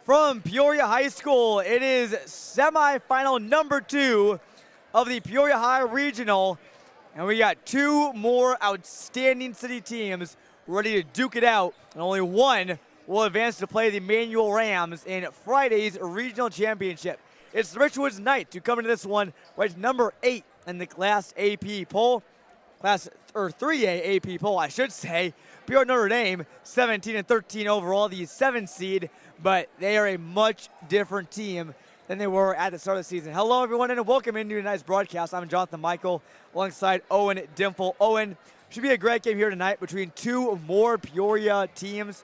from Peoria High School. It is semifinal number 2 of the Peoria High Regional, and we got 2 more outstanding city teams ready to duke it out, and only one will advance to play the Manual Rams in Friday's regional championship. It's the Richwoods Knights who come into this one ranked number 8 in the Class AP poll. Class 3A AP poll, I should say. Peoria Notre Dame, 17 and 13 overall, the 7th seed, but they are a much different team than they were at the start of the season. Hello, everyone, and welcome into tonight's broadcast. I'm Jonathan Michael, alongside Owen Dimple. Owen, should be a great game here tonight between 2 more Peoria teams.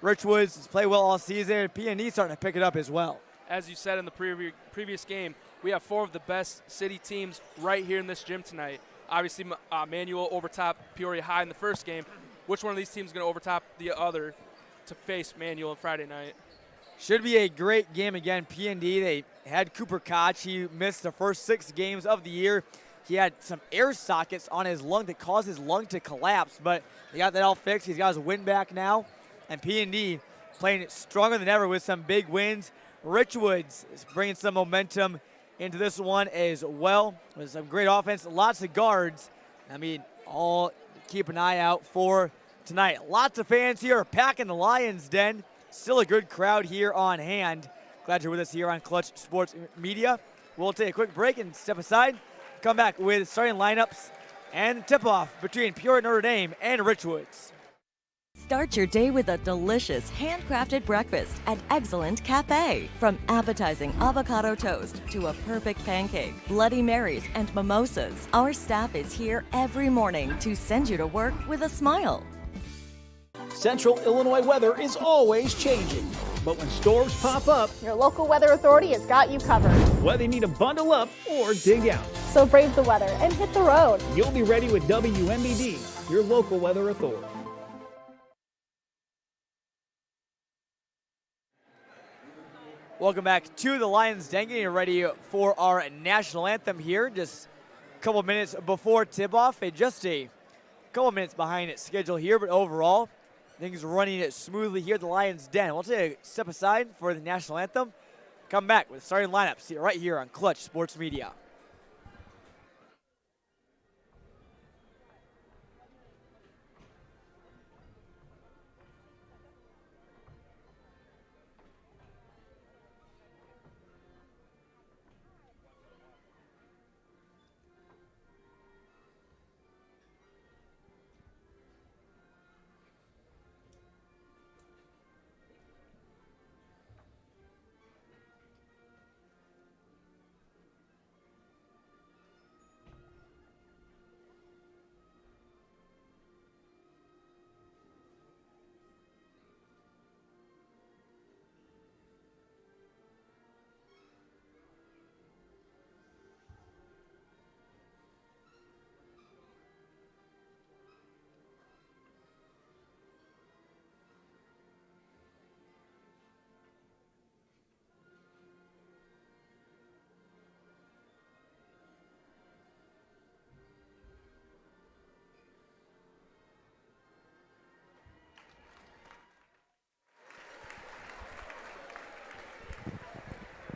Richwoods has played well all season, and P&E starting to pick it up as well. As you said in the previous game, we have 4 of the best city teams right here in this gym tonight. Obviously, Manual overtop Peoria High in the first game. Which one of these teams is going to overtop the other to face Manual on Friday night? Should be a great game again. P&D, they had Cooper Koch. He missed the first 6 games of the year. He had some air sockets on his lung that caused his lung to collapse, but they got that all fixed. He's got his win back now. And P&D playing stronger than ever with some big wins. Richwoods is bringing some momentum into this one as well with some great offense, lots of guards. I mean, all keep an eye out for tonight. Lots of fans here packing the Lions Den. Still a good crowd here on hand. Glad you're with us here on Clutch Sports Media. We'll take a quick break and step aside. Come back with starting lineups and tip-off between Peoria Notre Dame and Richwoods. Start your day with a delicious handcrafted breakfast at Excellent Cafe. From appetizing avocado toast to a perfect pancake, Bloody Marys, and mimosas, our staff is here every morning to send you to work with a smile. Central Illinois weather is always changing, but when storms pop up, your local weather authority has got you covered. whether you need to bundle up or dig out, So brave the weather and hit the road. you'll be ready with WMBD, your local weather authority. Welcome back to the Lions Den, getting ready for our national anthem here. Just a couple minutes before tip-off, just a couple minutes behind schedule here, but overall, things running smoothly here at the Lions Den. We'll take a step aside for the national anthem. Come back with starting lineups right here on Clutch Sports Media.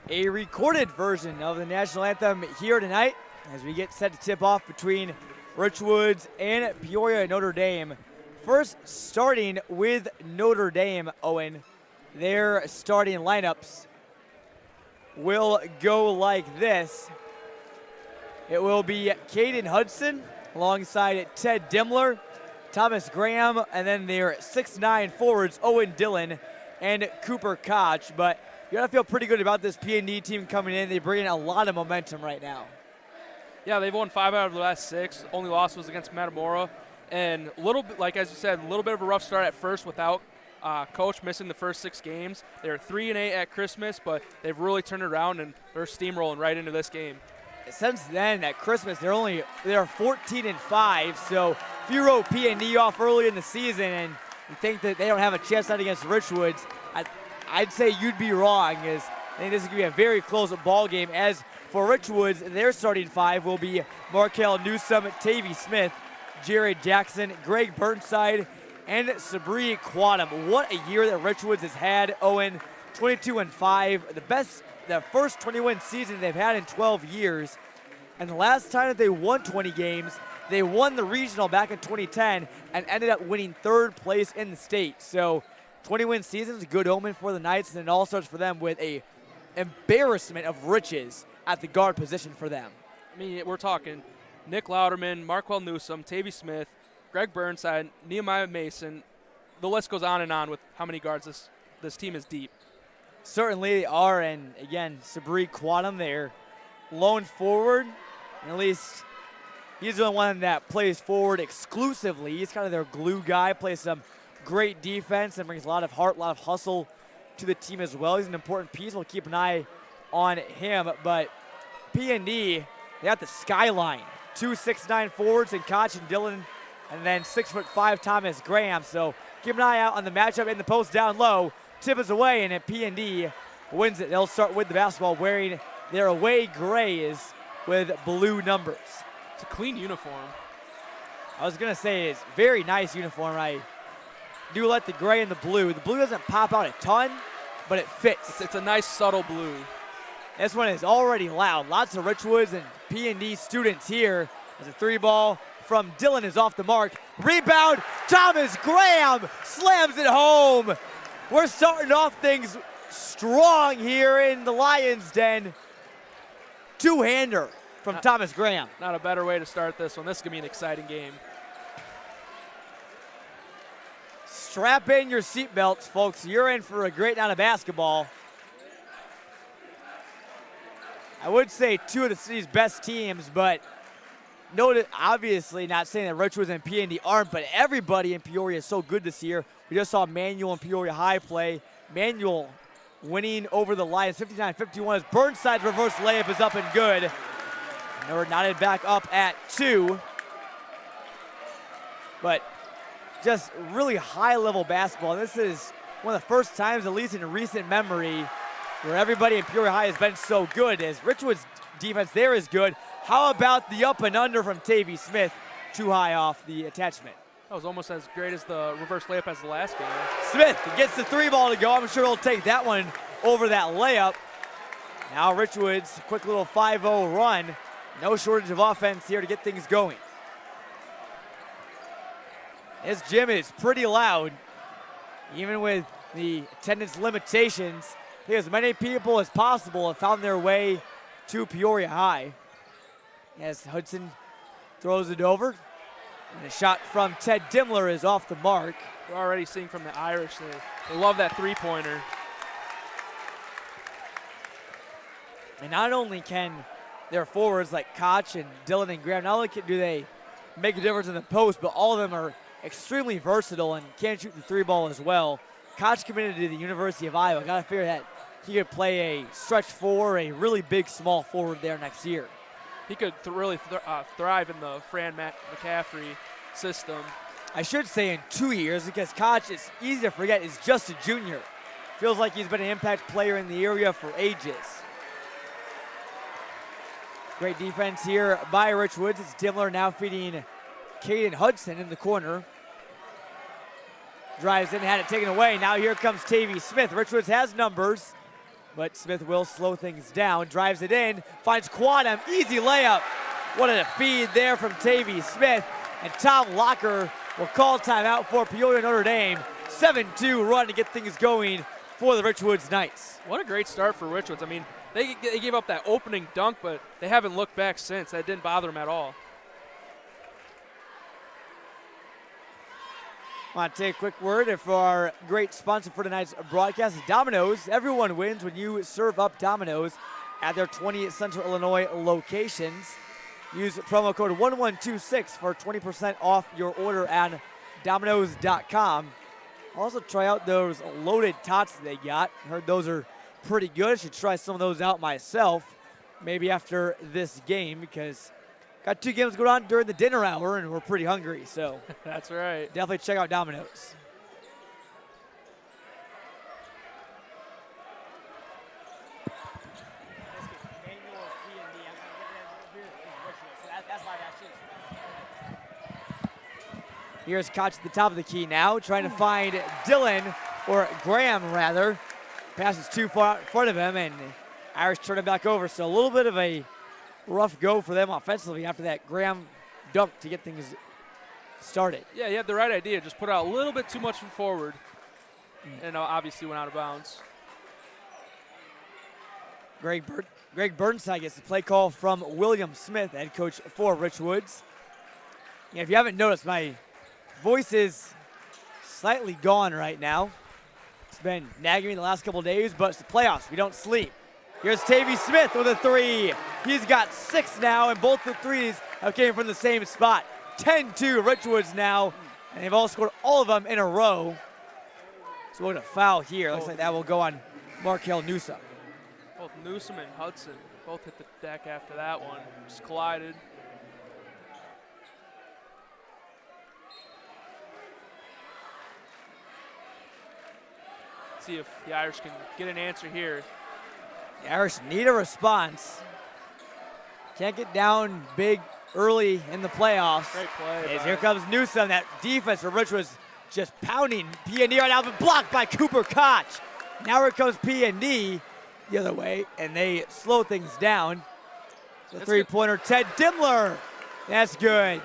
A recorded version of the national anthem here tonight as we get set to tip off between Richwoods and Peoria Notre Dame. First, starting with Notre Dame, Owen, their starting lineups will go like this. It will be Caden Hudson alongside Ted Dimmler, Thomas Graham, and then their 6'9" forwards, Owen Dillon and Cooper Koch. But you gotta feel pretty good about this P&D team coming in. They bring in a lot of momentum right now. Yeah, they've won 5 out of the last 6. Only loss was against Metamora. And a little bit, like as you said, a little bit of a rough start at first without Coach missing the first 6 games. They were 3-8 at Christmas, but they've really turned it around and they're steamrolling right into this game. Since then, at Christmas, they're 14-5. So if you wrote P&D off early in the season and you think that they don't have a chance tonight against Richwoods, I'd say you'd be wrong, as I think this is going to be a very close ball game. As for Richwoods, their starting 5 will be Markel Newsom, Tavy Smith, Jared Jackson, Greg Burnside, and Sabri Quantum. What a year that Richwoods has had, Owen. 22-5, the first 20-win season they've had in 12 years. And the last time that they won 20 games, they won the regional back in 2010 and ended up winning 3rd place in the state. So 20-win season is a good omen for the Knights, and it all starts for them with a embarrassment of riches at the guard position for them. I mean, we're talking Nick Louderman, Markwell Newsom, Tavy Smith, Greg Burnside, Nehemiah Mason. The list goes on and on with how many guards this team is deep. Certainly they are, and again, Sabri Quantum there, lone forward. At least he's the one that plays forward exclusively. He's kind of their glue guy, plays some great defense and brings a lot of heart, a lot of hustle to the team as well. He's an important piece. We'll keep an eye on him. But P&D, they got the skyline. 2 6'9" forwards in Koch and Dillon, and then 6'5" Thomas Graham. So keep an eye out on the matchup in the post down low. Tip is away, and P&D wins it. They'll start with the basketball wearing their away grays with blue numbers. It's a clean uniform. I was going to say it's very nice uniform. I do like the gray and the blue. The blue doesn't pop out a ton, but it fits. It's a nice subtle blue. This one is already loud. Lots of Richwoods and P&D students here. As a 3-ball from Dillon is off the mark. Rebound, Thomas Graham slams it home. We're starting off things strong here in the Lions' Den. Two-hander from Thomas Graham. Not a better way to start this one. This is going to be an exciting game. Strap in your seatbelts, folks. You're in for a great night of basketball. I would say 2 of the city's best teams, but note, obviously not saying that Richwoods and P&D aren't, but everybody in Peoria is so good this year. We just saw Manual and Peoria High play. Manual winning over the Lions 59-51 as Burnside's reverse layup is up and good. And we're knotted back up at 2. But just really high-level basketball. This is one of the first times, at least in recent memory, where everybody in Peoria High has been so good. As Richwood's defense there is good. How about the up and under from Tavy Smith? Too high off the attachment. That was almost as great as the reverse layup as the last game. Smith gets the 3-ball to go. I'm sure he'll take that one over that layup. Now Richwoods, quick little 5-0 run. No shortage of offense here to get things going. This gym is pretty loud, even with the attendance limitations. I think as many people as possible have found their way to Peoria High. As Hudson throws it over. And the shot from Ted Dimmler is off the mark. We're already seeing from the Irish, they love that 3-pointer. And not only can their forwards like Koch and Dillon and Graham, not only do they make a difference in the post, but all of them are extremely versatile and can shoot the 3-ball as well. Koch committed to the University of Iowa. Got to figure that he could play a stretch 4, a really big small forward there next year. He could really thrive in the Fran McCaffrey system. I should say in 2 years, because Koch, it's easy to forget, is just a junior. Feels like he's been an impact player in the area for ages. Great defense here by Richwoods. It's Dimmler now feeding Caden Hudson in the corner. Drives in, had it taken away. Now here comes Tavy Smith. Richwoods has numbers, but Smith will slow things down. Drives it in, finds Quantum, easy layup. What a feed there from Tavy Smith. And Tom Locker will call timeout for Peoria Notre Dame. 7-2 run to get things going for the Richwoods Knights. What a great start for Richwoods. I mean, they gave up that opening dunk, but they haven't looked back since. That didn't bother them at all. I want to take a quick word for our great sponsor for tonight's broadcast, Domino's. Everyone wins when you serve up Domino's at their 20 Central Illinois locations. Use promo code 1126 for 20% off your order at Domino's.com. Also try out those loaded tots they got. Heard those are pretty good. I should try some of those out myself, maybe after this game, because got 2 games going on during the dinner hour, and we're pretty hungry, so. That's right. Definitely check out Domino's. Here's Koch at the top of the key now, trying to find Dillon, or Graham rather. Pass is too far out in front of him, and Irish turn it back over. So a little bit of a rough go for them offensively after that Graham dunk to get things started. Yeah, he had the right idea. Just put out a little bit too much from forward, and obviously went out of bounds. Greg Burnside gets the play call from William Smith, head coach for Richwoods. Yeah, if you haven't noticed, my voice is slightly gone right now. It's been nagging me the last couple of days, but it's the playoffs. We don't sleep. Here's Tavy Smith with a three. He's got 6 now, and both the threes have came from the same spot. 10-2 Richwoods now, and they've all scored all of them in a row. So we're going to foul here. Looks like that will go on Markel Newsom. Both Newsom and Hudson both hit the deck after that one. Just collided. See if the Irish can get an answer here. The Irish need a response. Can't get down big early in the playoffs. Great play. As here comes Newsom. That defense for Rich was just pounding P&D right now, but blocked by Cooper Koch. Now here comes P&D the other way, and they slow things down. The three-pointer, Ted Dimmler. That's good.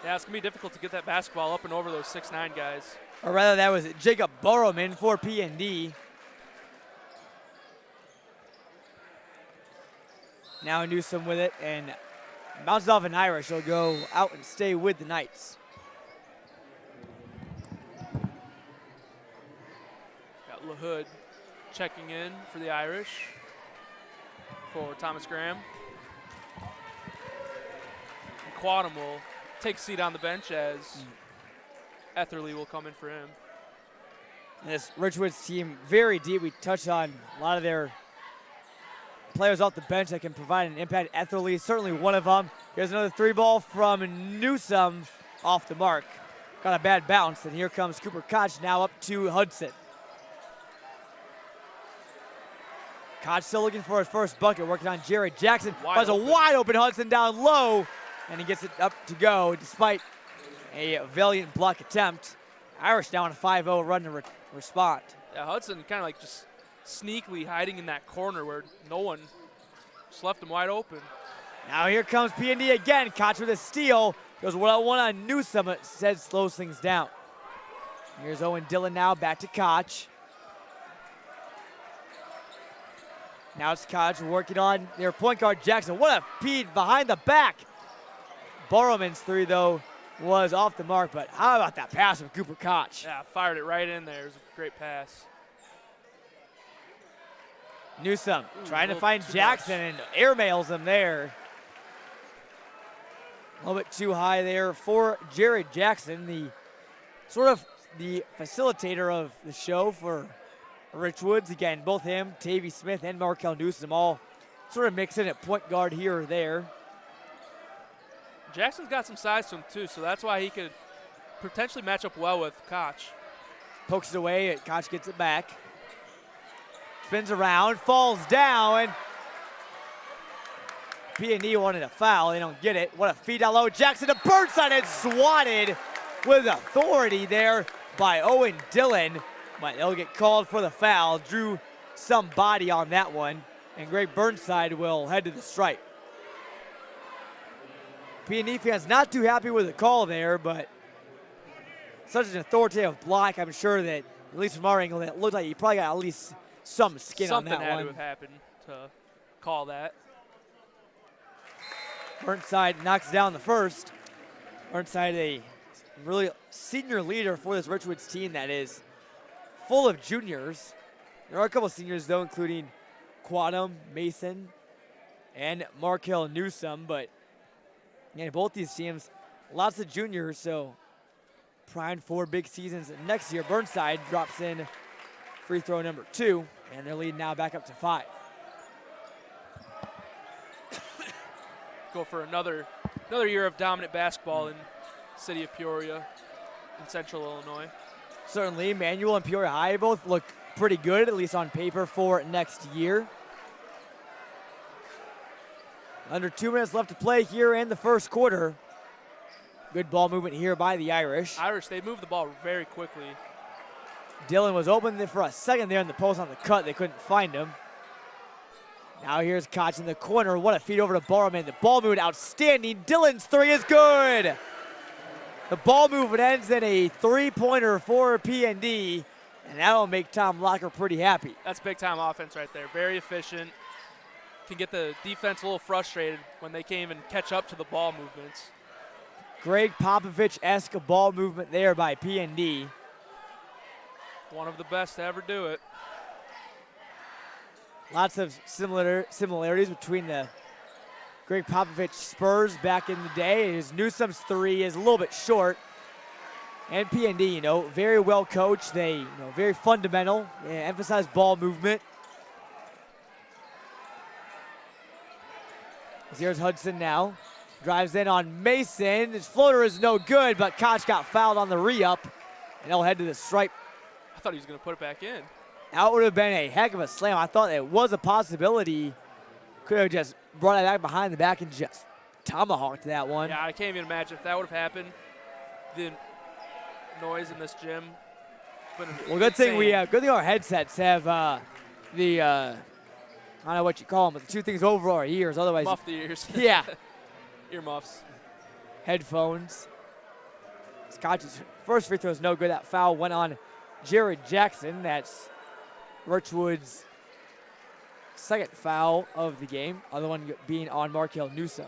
Yeah, it's going to be difficult to get that basketball up and over those 6'9" guys. Or rather, that was Jacob Borrowman for P&D. Now Newsom with it, and bounces off an Irish. He'll go out and stay with the Knights. Got LaHood checking in for the Irish for Thomas Graham. And Quantum will take a seat on the bench as Etherly will come in for him. And this Richwoods team, very deep. We touched on a lot of their players off the bench that can provide an impact. Etherly, certainly one of them. Here's another three ball from Newsom off the mark. Got a bad bounce, and here comes Cooper Koch now up to Hudson. Koch still looking for his first bucket, working on Jared Jackson. Finds a wide open Hudson down low, and he gets it up to go despite a valiant block attempt. Irish now on a 5-0 run to respond. Yeah, Hudson kind of like just sneakily hiding in that corner where no one just left him wide open. Now here comes P&D again. Koch with a steal. Goes one-on-one on Newsom. It says slows things down. Here's Owen Dillon now back to Koch. Now it's Koch working on their point guard Jackson. What a feed behind the back. Borrowman's three, though, was off the mark, but how about that pass from Cooper Koch? Yeah, fired it right in there. It was a great pass. Newsom trying to find Jackson and airmails him there. A little bit too high there for Jared Jackson, the sort of the facilitator of the show for Richwoods. Again, both him, Tavy Smith, and Markel Newsom all sort of mix in at point guard here or there. Jackson's got some size to him too, so that's why he could potentially match up well with Koch. Pokes it away, and Koch gets it back. Spins around, falls down. P&D wanted a foul, they don't get it. What a feed down low, Jackson to Burnside, and swatted with authority there by Owen Dillon. But they'll get called for the foul. Drew some body on that one, and Greg Burnside will head to the stripe. P&D fans not too happy with the call there, but such an authoritative block, I'm sure that, at least from our angle, it looked like he probably got at least some skin on that one. Something had to have happened to call that. Burnside knocks down the first. Burnside, a really senior leader for this Richwoods team that is full of juniors. There are a couple seniors, though, including Quantum, Mason, and Markel Newsom, but yeah, both these teams, lots of juniors, so primed for big seasons next year. Burnside drops in free throw number 2, and their lead now back up to 5. Go for another year of dominant basketball in the city of Peoria in central Illinois. Certainly, Manual and Peoria High both look pretty good, at least on paper, for next year. Under 2 minutes left to play here in the first quarter. Good ball movement here by the Irish. They move the ball very quickly. Dylan was open there for a second there in the post on the cut. They couldn't find him. Now here's Koch in the corner. What a feed over to Barman. The ball movement outstanding. Dylan's three is good. The ball movement ends in a three-pointer for PND, and that'll make Tom Locker pretty happy. That's big-time offense right there. Very efficient. Can get the defense a little frustrated when they can't even catch up to the ball movements. Greg Popovich-esque ball movement there by PND. One of the best to ever do it. Lots of similarities between the Greg Popovich Spurs back in the day. His Newsom's three is a little bit short. And PND, very well coached. They, very fundamental. They emphasize ball movement. Here's Hudson now. Drives in on Mason. His floater is no good, but Koch got fouled on the re-up. And he'll head to the stripe. I thought he was going to put it back in. That would have been a heck of a slam. I thought it was a possibility. Could have just brought it back behind the back and just tomahawked that one. Yeah, I can't even imagine if that would have happened. The noise in this gym. Well, good thing our headsets have I don't know what you call them, but the two things over our ears. Otherwise, muff the ears. Yeah. Earmuffs. Headphones. Scott's first free throw is no good. That foul went on Jared Jackson. That's Richwoods' second foul of the game. Other one being on Markel Newsom.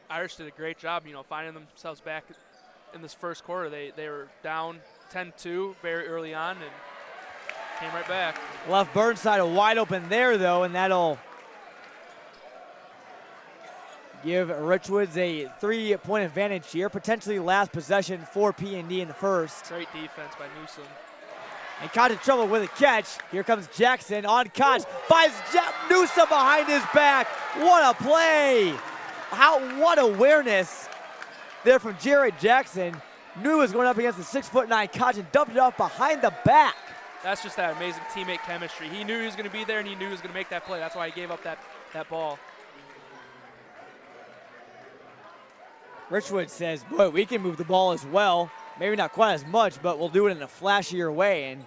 Irish did a great job, finding themselves back in this first quarter. They were down 10-2 very early on and came right back. Left Burnside wide open there, though, and that'll give Richwoods a 3-point advantage here. Potentially last possession for PND in the first. Great defense by Newsom. And Koch in trouble with a catch. Here comes Jackson on Koch. Finds Newsom behind his back. What a play. What awareness there from Jared Jackson. Knew he was going up against the 6'9" Koch and dumped it off behind the back. That's just that amazing teammate chemistry. He knew he was going to be there and he knew he was going to make that play. That's why he gave up that ball. Richwood says, boy, we can move the ball as well. Maybe not quite as much, but we'll do it in a flashier way and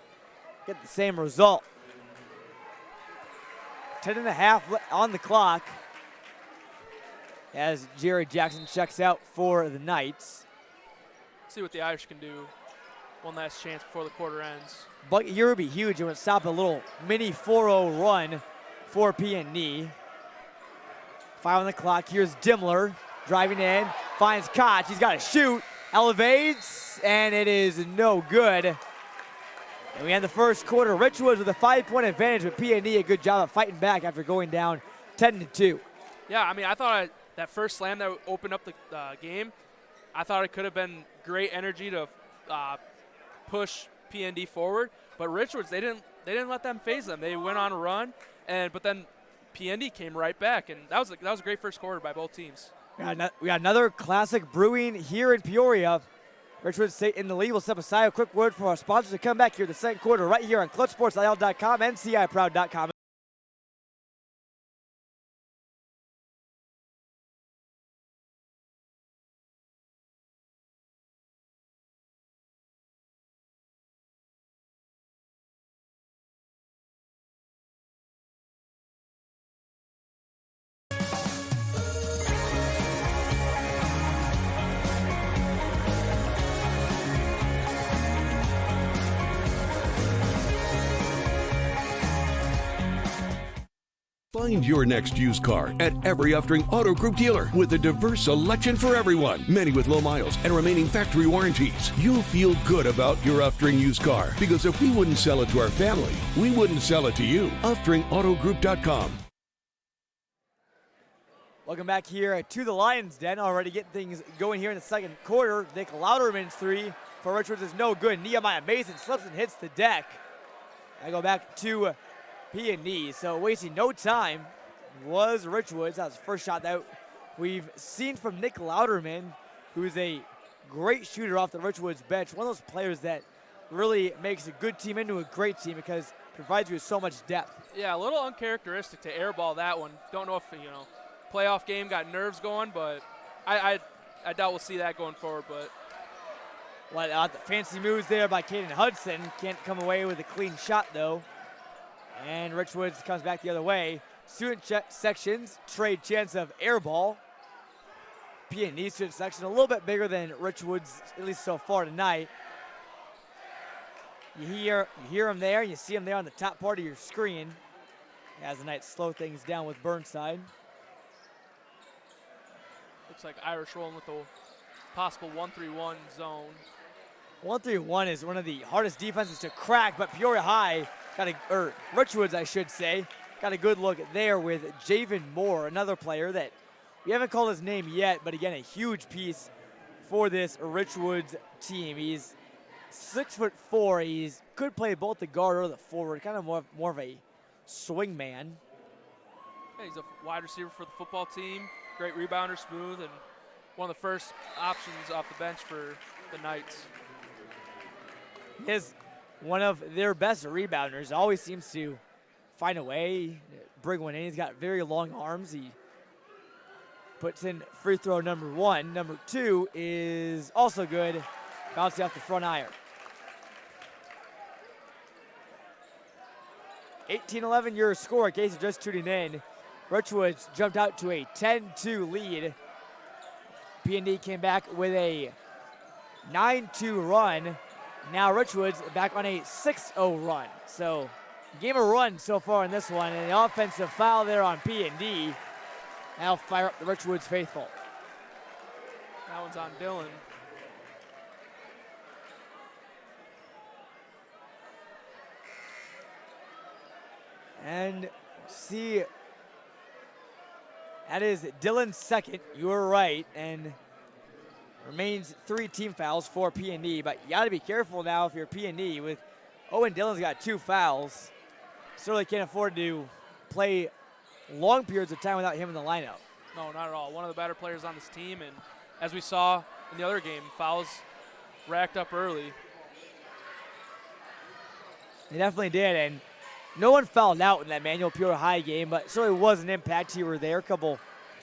get the same result. 10.5 on the clock as Jared Jackson checks out for the Knights. See what the Irish can do. One last chance before the quarter ends. But here would be huge. It would stop a little mini 4-0 run for PND. 5 on the clock. Here's Dimmler driving in, finds Koch. He's got to shoot, elevates, and it is no good. And we end the first quarter. Richwoods with a 5-point advantage, but PND a good job of fighting back after going down 10-2. Yeah, I thought that first slam that opened up the game, I thought it could have been great energy to push PND forward. But Richwoods, they didn't let them phase them. They went on a run, but then PND came right back, and that was a great first quarter by both teams. We got another classic brewing here in Peoria. Richwoods stay in the lead. We'll step aside. A quick word for our sponsors to come back here the second quarter right here on ClutchSportsIL.com and CIProud.com. Find your next used car at every Uftring Auto Group dealer with a diverse selection for everyone. Many with low miles and remaining factory warranties. You'll feel good about your Uftring used car because if we wouldn't sell it to our family, we wouldn't sell it to you. UftringAutogroup.com. Welcome back here to the Lions Den. Already getting things going here in the second quarter. Nick Louderman's three for Richwoods is no good. Nehemiah Mason slips and hits the deck. I go back to P&E, so wasting no time was Richwoods. That was the first shot that we've seen from Nick Louderman, who's a great shooter off the Richwoods bench. One of those players that really makes a good team into a great team because it provides you with so much depth. Yeah, a little uncharacteristic to airball that one. Don't know if, playoff game got nerves going, but I doubt we'll see that going forward. But Well, the fancy moves there by Caden Hudson. Can't come away with a clean shot, though. And Richwoods comes back the other way. Student sections trade chance of air ball. P&D student section a little bit bigger than Richwoods, at least so far tonight. You hear him there, you see him there on the top part of your screen. As the Knights slow things down with Burnside. Looks like Irish rolling with the possible 1-3-1 zone. 1-3-1 is one of the hardest defenses to crack, but Peoria High or Richwoods, I should say, got a good look there with Javen Moore, another player that we haven't called his name yet, but again, a huge piece for this Richwoods team. He's 6'4". He could play both the guard or the forward, kind of more of a swing man. Yeah, he's a wide receiver for the football team. Great rebounder, smooth, and one of the first options off the bench for the Knights. He is one of their best rebounders. Always seems to find a way, bring one in. He's got very long arms. He puts in free throw number 1. Number 2 is also good, bouncing off the front iron. 18-11 your score in case you're just tuning in. Richwoods jumped out to a 10-2 lead. P&D came back with a 9-2 run. Now Richwoods back on a 6-0 run. So game a run so far in this one, and the offensive foul there on P&D. That'll fire up the Richwoods faithful. That one's on Dylan. And see, that is Dylan's second. You were right, and remains 3 team fouls for P&D, but you got to be careful now if you're P&D. With Owen Dillon's got 2 fouls. Certainly can't afford to play long periods of time without him in the lineup. No, not at all. One of the better players on this team, and as we saw in the other game, fouls racked up early. They definitely did, and no one fouled out in that Manual Peoria High game, but certainly was an impact. You were there. A couple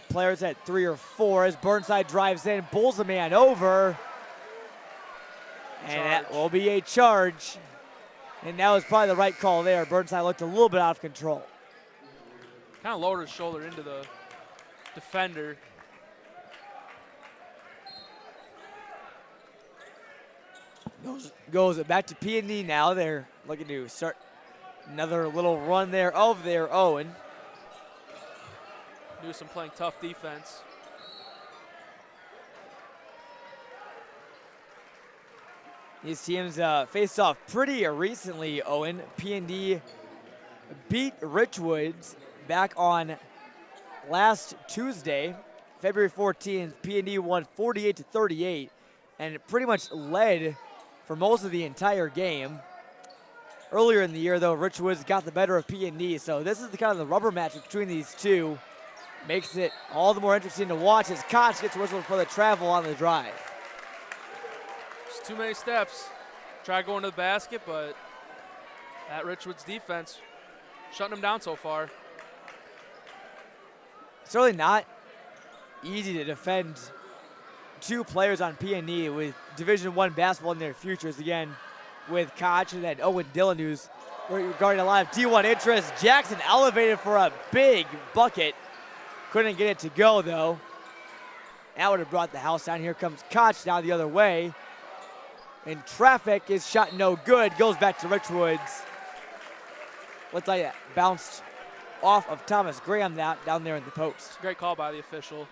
players at 3 or 4 as Burnside drives in, pulls a man over. And that will be a charge. And that was probably the right call there. Burnside looked a little bit out of control. Kind of lowered his shoulder into the defender. Goes back to P&D now. They're looking to start another little run there of their Owen. Newsom playing tough defense. These teams faced off pretty recently, Owen. P&D beat Richwoods back on last Tuesday, February 14th. P&D won 48-38 and pretty much led for most of the entire game. Earlier in the year, though, Richwoods got the better of P&D, so this is the kind of the rubber match between these two. Makes it all the more interesting to watch as Koch gets whistled for the travel on the drive. Just too many steps. Try going to the basket, but that Richwoods defense shutting them down so far. It's really not easy to defend 2 players on P&D with Division I basketball in their futures. Again, with Koch and then Owen Dillon, who's regarding a lot of D1 interest. Jackson elevated for a big bucket. Couldn't get it to go, though. That would have brought the house down. Here comes Koch down the other way. And traffic is shot no good. Goes back to Richwoods. Looks like it bounced off of Thomas Graham down there in the post. Great call by the official.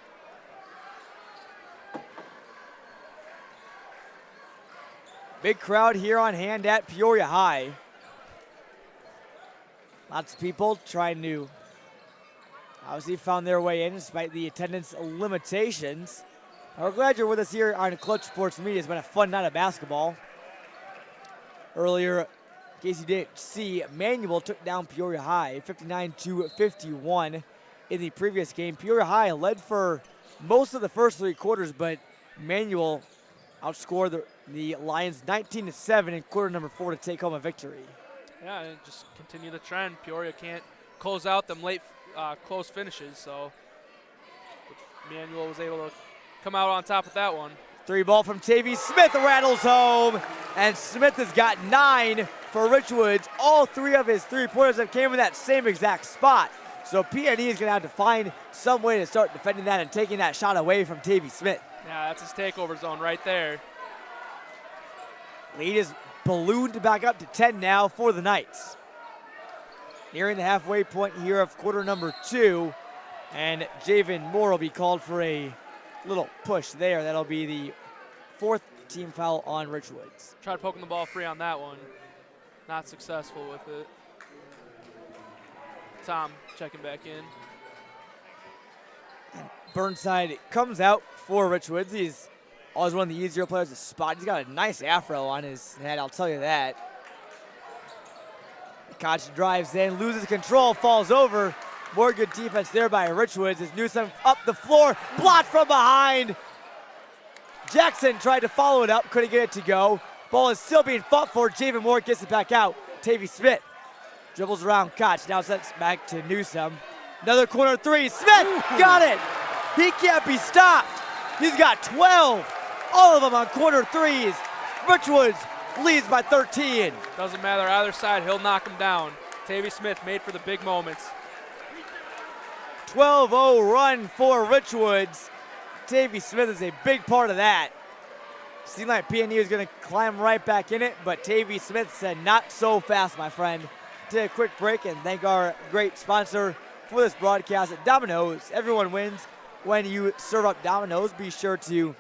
Big crowd here on hand at Peoria High. Lots of people trying to obviously found their way in despite the attendance limitations. We're glad you're with us here on Clutch Sports Media. It's been a fun night of basketball. Earlier, in case you didn't see, Manual took down Peoria High 59-51 in the previous game. Peoria High led for most of the first 3 quarters, but Manual outscored the Lions 19-7 in quarter number 4 to take home a victory. Yeah, and just continue the trend. Peoria can't close out them late close finishes, so Manual was able to come out on top of that one. Three ball from Tavy Smith rattles home, and Smith has got 9 for Richwoods. All 3 of his three-pointers have came in that same exact spot. So PNE is going to have to find some way to start defending that and taking that shot away from Tavy Smith. Yeah, that's his takeover zone right there. Lead is ballooned back up to 10 now for the Knights. Nearing the halfway point here of quarter number 2, and Javen Moore will be called for a little push there. That'll be the 4th team foul on Richwoods. Tried poking the ball free on that one. Not successful with it. Tom checking back in. And Burnside comes out for Richwoods. He's always one of the easier players to spot. He's got a nice afro on his head, I'll tell you that. Koch drives in, loses control, falls over. More good defense there by Richwoods as Newsom up the floor, blocked from behind. Jackson tried to follow it up, couldn't get it to go. Ball is still being fought for. Javen Moore gets it back out. Tavy Smith dribbles around Koch, now sets back to Newsom. Another corner 3, Smith got it. He can't be stopped. He's got 12, all of them on corner 3s. Richwoods leads by 13. Doesn't matter either side, he'll knock him down. Tavy Smith made for the big moments. 12-0 run for Richwoods. Tavy Smith is a big part of that. Seemed like PNE was going to climb right back in it, but Tavy Smith said, not so fast, my friend. Take a quick break and thank our great sponsor for this broadcast at Domino's. Everyone wins when you serve up Domino's. Be sure to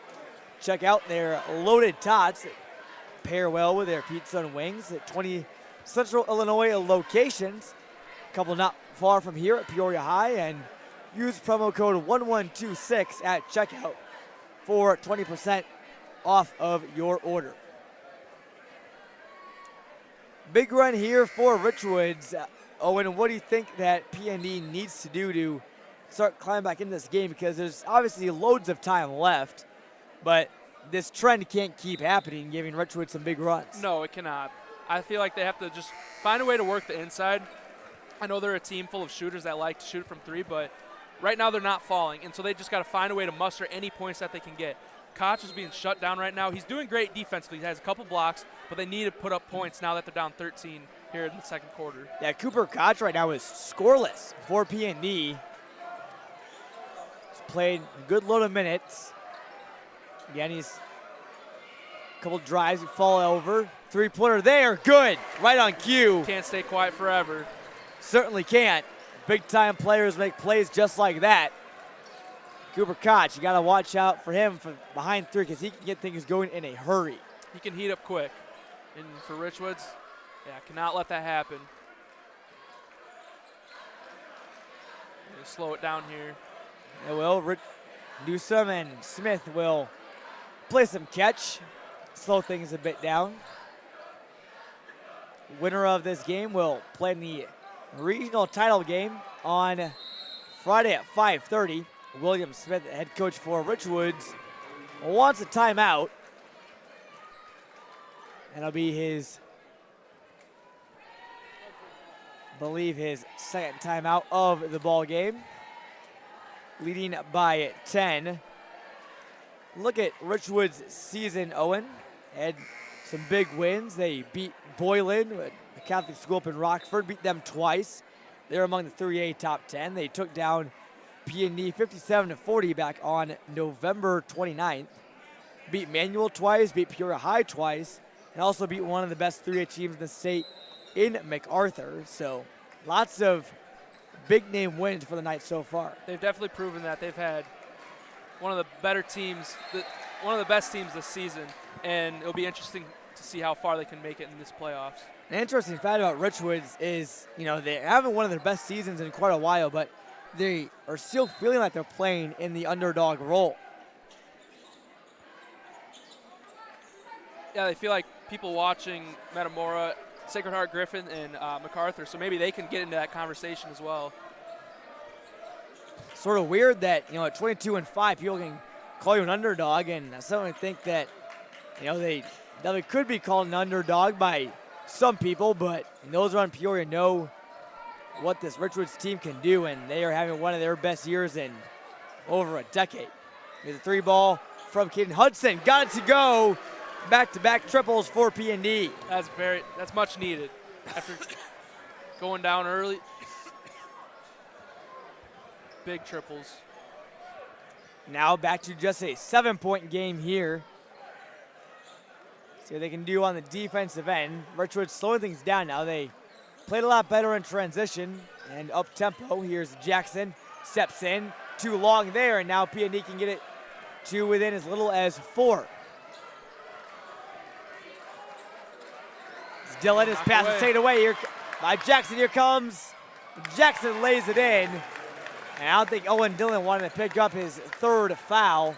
check out their loaded tots that pair well with their pizza and wings at 20 Central Illinois locations. A couple not far from here at Peoria High, and use promo code 1126 at checkout for 20% off of your order. Big run here for Richwoods. Owen, what do you think that PNE needs to do to start climbing back into this game? Because there's obviously loads of time left, but this trend can't keep happening, giving Richwoods some big runs. No, it cannot. I feel like they have to just find a way to work the inside. I know they're a team full of shooters that like to shoot from 3, but right now they're not falling, and so they just got to find a way to muster any points that they can get. Koch is being shut down right now. He's doing great defensively. He has a couple blocks, but they need to put up points now that they're down 13 here in the second quarter. Yeah, Cooper Koch right now is scoreless for PNE. He's played a good load of minutes. Again, he's a couple drives, he fall over. Three-pointer there, good, right on cue. Can't stay quiet forever. Certainly can't. Big-time players make plays just like that. Cooper Koch, you got to watch out for him from behind 3 because he can get things going in a hurry. He can heat up quick. And for Richwoods, yeah, cannot let that happen. Slow it down here. They will. Newsom and Smith will play some catch, slow things a bit down. Winner of this game will play in the regional title game on Friday at 5:30. William Smith, the head coach for Richwoods, wants a timeout. And it'll be his, I believe, his second timeout of the ball game. Leading by 10. Look at Richwoods' season, Owen. Had some big wins. They beat Boylan, a Catholic school up in Rockford, beat them twice. They're among the 3A top 10. They took down PNE 57-40 back on November 29th. Beat Manual twice, beat Peoria High twice, and also beat one of the best 3A teams in the state in MacArthur. So lots of big name wins for the Knights so far. They've definitely proven that they've had one of the better teams, one of the best teams this season, and it'll be interesting to see how far they can make it in this playoffs. An interesting fact about Richwoods is, you know, they haven't one of their best seasons in quite a while, but they are still feeling like they're playing in the underdog role. Yeah, they feel like people watching Metamora, Sacred Heart Griffin, and MacArthur, so maybe they can get into that conversation as well. Sort of weird that, you know, at 22-5, people can call you an underdog, and I certainly think that, you know, they could be called an underdog by some people, but those around Peoria know what this Richwoods team can do, and they are having one of their best years in over a decade. There's a 3 ball from Caden Hudson. Got it to go. Back-to-back triples for P&D. That's much needed after going down early. Big triples. Now back to just a 7-point game here. See what they can do on the defensive end. Richwoods slowing things down now. They played a lot better in transition and up-tempo. Here's Jackson, steps in, too long there, and now P&D can get it to within as little as 4. Dylan, his pass is taken away here by Jackson. Here comes Jackson, lays it in. And I don't think Owen Dillon wanted to pick up his 3rd foul,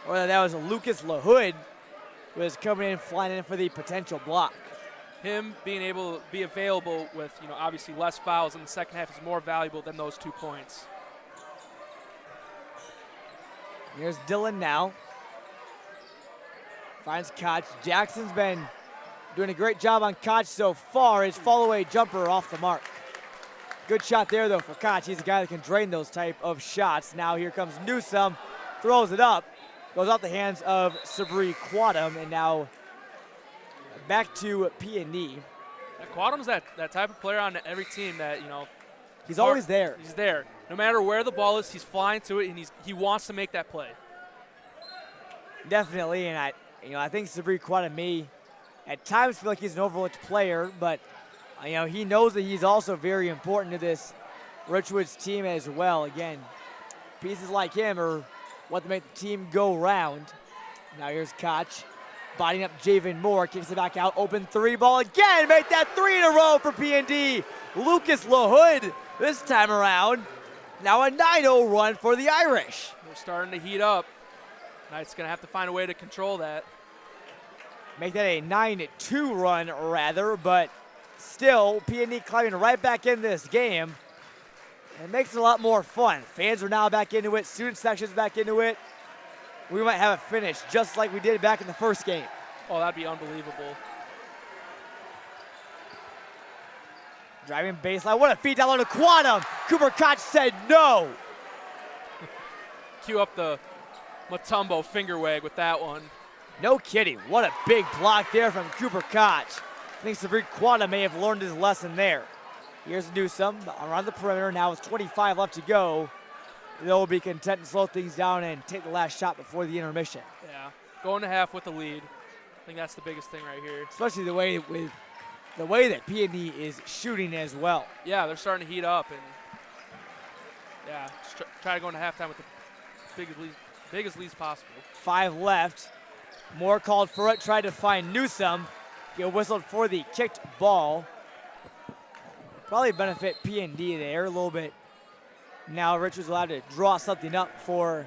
or that was Lucas LaHood who was coming in, flying in for the potential block. Him being able to be available with, obviously less fouls in the second half is more valuable than those 2 points. Here's Dillon now. Finds Koch. Jackson's been doing a great job on Koch so far. His fall-away jumper off the mark. Good shot there, though, for Koch. He's a guy that can drain those type of shots. Now here comes Newsome, throws it up, goes off the hands of Sabri Quadam, and now back to P&D. Quadam's that type of player on every team that, he's always there. He's there. No matter where the ball is, he's flying to it, and he wants to make that play. Definitely, and I think Sabri Quadam may at times feel like he's an overlooked player, but he knows that he's also very important to this Richwoods team as well. Again, pieces like him are what make the team go round. Now here's Koch, bodying up Javen Moore, kicks it back out, open 3 ball again, make that 3 in a row for P&D. Lucas LaHood this time around. Now a 9-0 run for the Irish. They're starting to heat up. Knight's going to have to find a way to control that. Make that a 9-2 run rather, but still, P&D climbing right back in this game. It makes it a lot more fun. Fans are now back into it. Student section's back into it. We might have a finish just like we did back in the first game. Oh, that'd be unbelievable. Driving baseline. What a feed down low to Quantum. Cooper Koch said no. Cue up the Mutombo finger wag with that one. No kidding. What a big block there from Cooper Koch. I think Sabri Quantum may have learned his lesson there. Here's Newsome around the perimeter. Now with 25 left to go, they'll be content to slow things down and take the last shot before the intermission. Yeah, going to half with the lead. I think that's the biggest thing right here. Especially the way that P&D is shooting as well. Yeah, they're starting to heat up, and yeah, just try to go into halftime with the biggest leads possible. 5 left. Moore called for it, tried to find Newsome. Get whistled for the kicked ball. Probably benefit P&D there a little bit. Now Richards allowed to draw something up for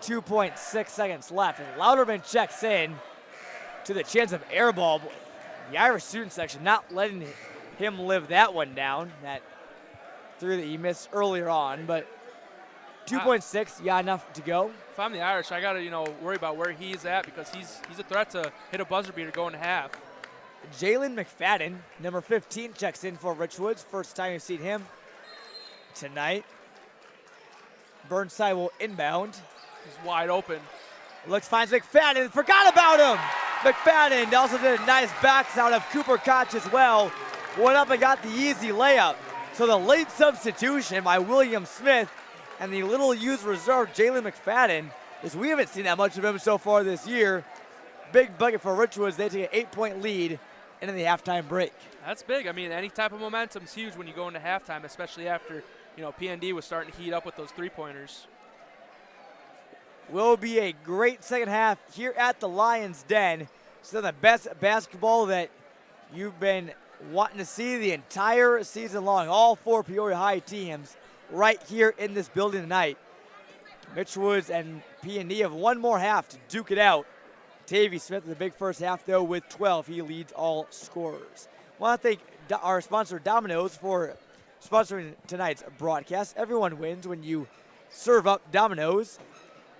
2.6 seconds left. And Louderman checks in to the chance of air ball. The Irish student section not letting him live that one down. That 3 that he missed earlier on, but 2.6, yeah, enough to go. If I'm the Irish, I gotta worry about where he's at because he's a threat to hit a buzzer beater going to half. Jalen McFadden, number 15, checks in for Richwoods. First time you've seen him tonight. Burnside will inbound. He's wide open. Looks, finds McFadden, forgot about him. McFadden also did a nice backs out of Cooper Koch as well. Went up and got the easy layup. So the late substitution by William Smith and the little used reserve, Jalen McFadden, is we haven't seen that much of him so far this year. Big bucket for Richwoods. They take an 8-point lead into the halftime break. That's big. I mean, any type of momentum is huge when you go into halftime, especially after, P&D was starting to heat up with those 3-pointers. Will be a great second half here at the Lions Den. Some of the best basketball that you've been wanting to see the entire season long. All 4 Peoria High teams right here in this building tonight. Richwoods and P&D have one more half to duke it out. Tavy Smith with a big first half, though, with 12. He leads all scorers. I want to thank our sponsor, Domino's, for sponsoring tonight's broadcast. Everyone wins when you serve up Domino's.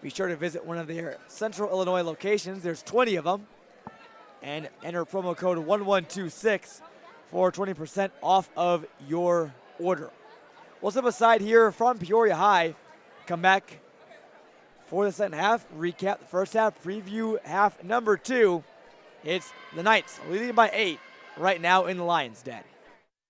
Be sure to visit one of their Central Illinois locations. There's 20 of them. And enter promo code 1126 for 20% off of your order. We'll step aside here from Peoria High. Come back for the second half, recap the first half, preview half number 2. It's the Knights leading by 8 right now in the Lions' Den.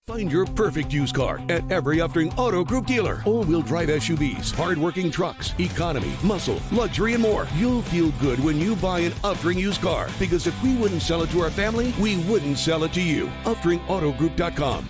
Find your perfect used car at every Uftring Auto Group dealer. All-wheel drive SUVs, hard-working trucks, economy, muscle, luxury, and more. You'll feel good when you buy an Uftring used car, because if we wouldn't sell it to our family, we wouldn't sell it to you. UftringAutoGroup.com.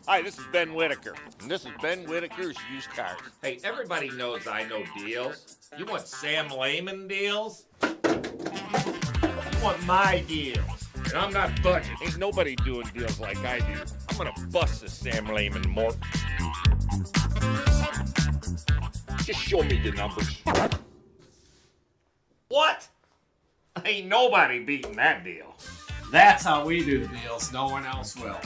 Hi, this is Ben Whitaker, and this is Ben Whitaker's Used Cars. Hey, everybody knows I know deals. You want Sam Lehman deals? You want my deals. And I'm not budging. Ain't nobody doing deals like I do. I'm gonna bust this Sam Lehman mort. Just show me the numbers. What? Ain't nobody beating that deal. That's how we do the deals. No one else will.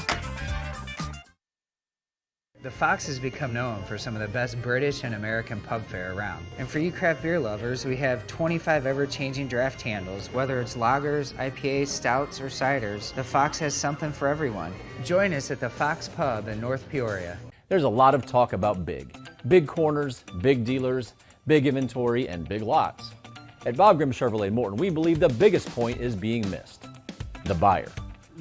The Fox has become known for some of the best British and American pub fare around. And for you craft beer lovers, we have 25 ever-changing draft handles. Whether it's lagers, IPAs, stouts, or ciders, the Fox has something for everyone. Join us at the Fox Pub in North Peoria. There's a lot of talk about big. Big corners, big dealers, big inventory, and big lots. At Bob Grimm Chevrolet Morton, we believe the biggest point is being missed: the buyer.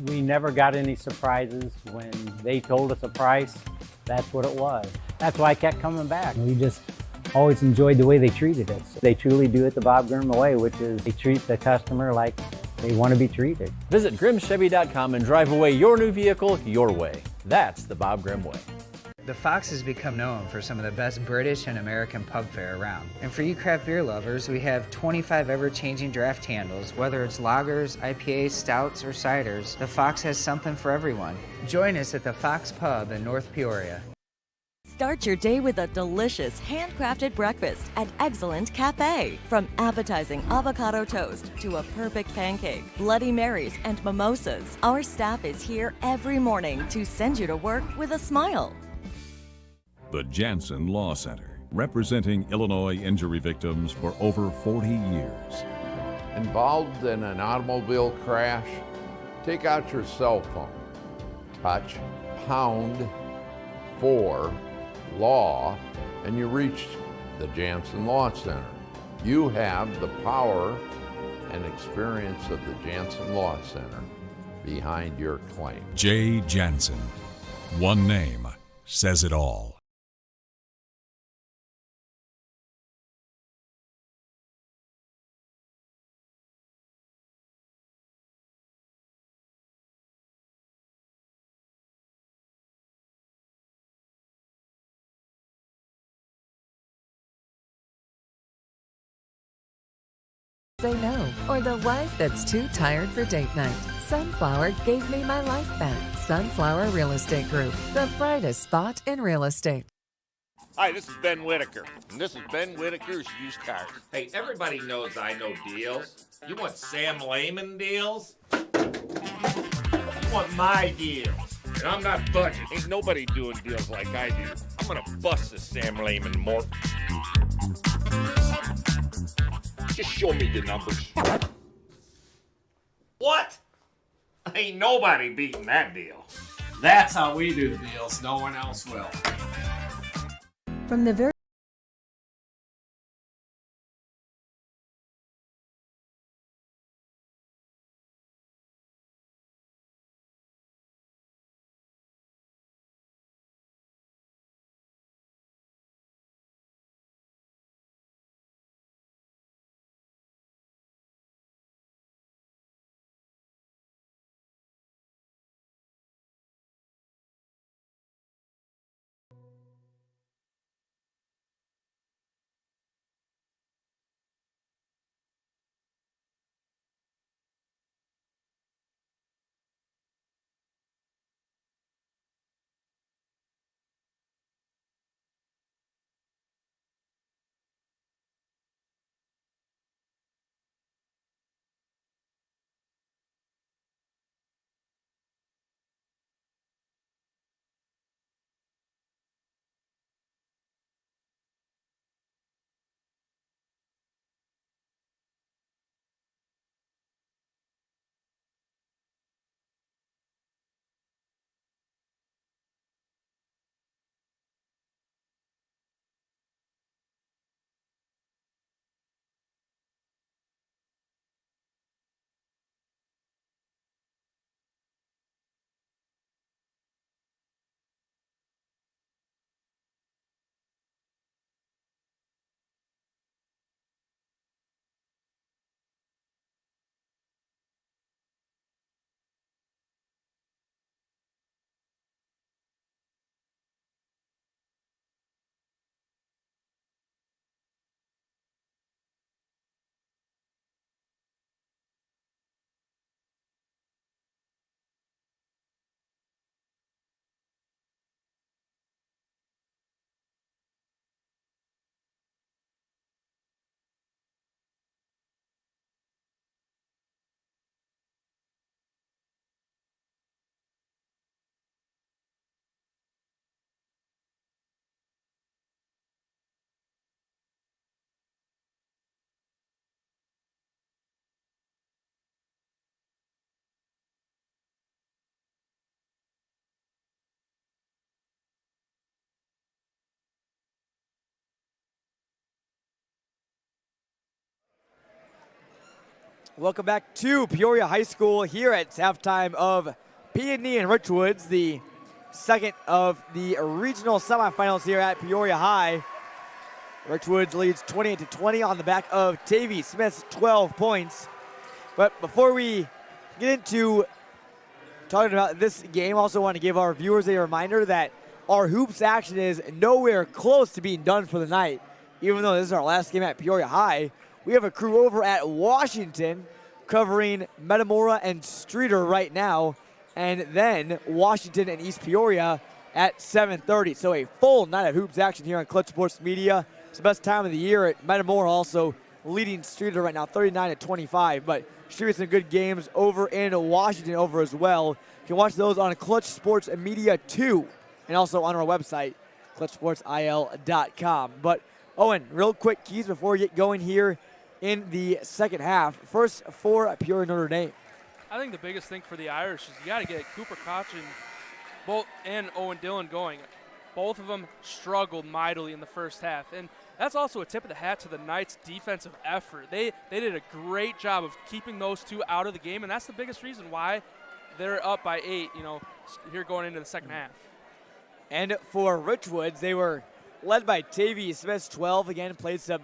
We never got any surprises. When they told us a price, that's what it was. That's why I kept coming back. We just always enjoyed the way they treated us. They truly do it the Bob Grimm way, which is they treat the customer like they want to be treated. Visit GrimmChevy.com and drive away your new vehicle your way. That's the Bob Grimm way. The Fox has become known for some of the best British and American pub fare around. And for you craft beer lovers, we have 25 ever-changing draft handles. Whether it's lagers, IPAs, stouts, or ciders, the Fox has something for everyone. Join us at the Fox Pub in North Peoria. Start your day with a delicious handcrafted breakfast at Excellent Cafe. From appetizing avocado toast to a perfect pancake, Bloody Marys, and mimosas, our staff is here every morning to send you to work with a smile. The Jansen Law Center, representing Illinois injury victims for over 40 years. Involved in an automobile crash? Take out your cell phone, touch #4 law, and you reach the Jansen Law Center. You have the power and experience of the Jansen Law Center behind your claim. Jay Jansen. One name says it all. Say no, or the wife that's too tired for date night. Sunflower gave me my life back. Sunflower Real Estate Group, the brightest spot in real estate. Hi, this is Ben Whitaker, and this is Ben Whitaker's Used Cars. Hey, everybody knows I know deals. You want Sam Lehman deals? You want my deals. And I'm not budging. Ain't nobody doing deals like I do. I'm gonna bust this Sam Lehman mort. Just show me the numbers. What? Ain't nobody beating that deal. That's how we do the deals. No one else will. From the very Welcome back to Peoria High School here at halftime of P&E and Richwoods, the second of the regional semifinals here at Peoria High. Richwoods leads 28-20 on the back of Tavy Smith's 12 points. But before we get into talking about this game, I also want to give our viewers a reminder that our hoops action is nowhere close to being done for the night. Even though this is our last game at Peoria High, we have a crew over at Washington covering Metamora and Streeter right now, and then Washington and East Peoria at 7:30. So a full night of hoops action here on Clutch Sports Media. It's the best time of the year at Metamora, also leading Streeter right now 39-25. But Streeter some good games over in Washington over as well. You can watch those on Clutch Sports Media 2 and also on our website, clutchsportsil.com. But Owen, real quick keys before we get going here in the second half. First for Peoria Notre Dame. I think the biggest thing for the Irish is you got to get Cooper Koch and Owen Dillon going. Both of them struggled mightily in the first half, and that's also a tip of the hat to the Knights' defensive effort. They did a great job of keeping those two out of the game, and that's the biggest reason why they're up by 8, here going into the second half. And for Richwoods, they were led by Tavy Smith's 12. Again, played some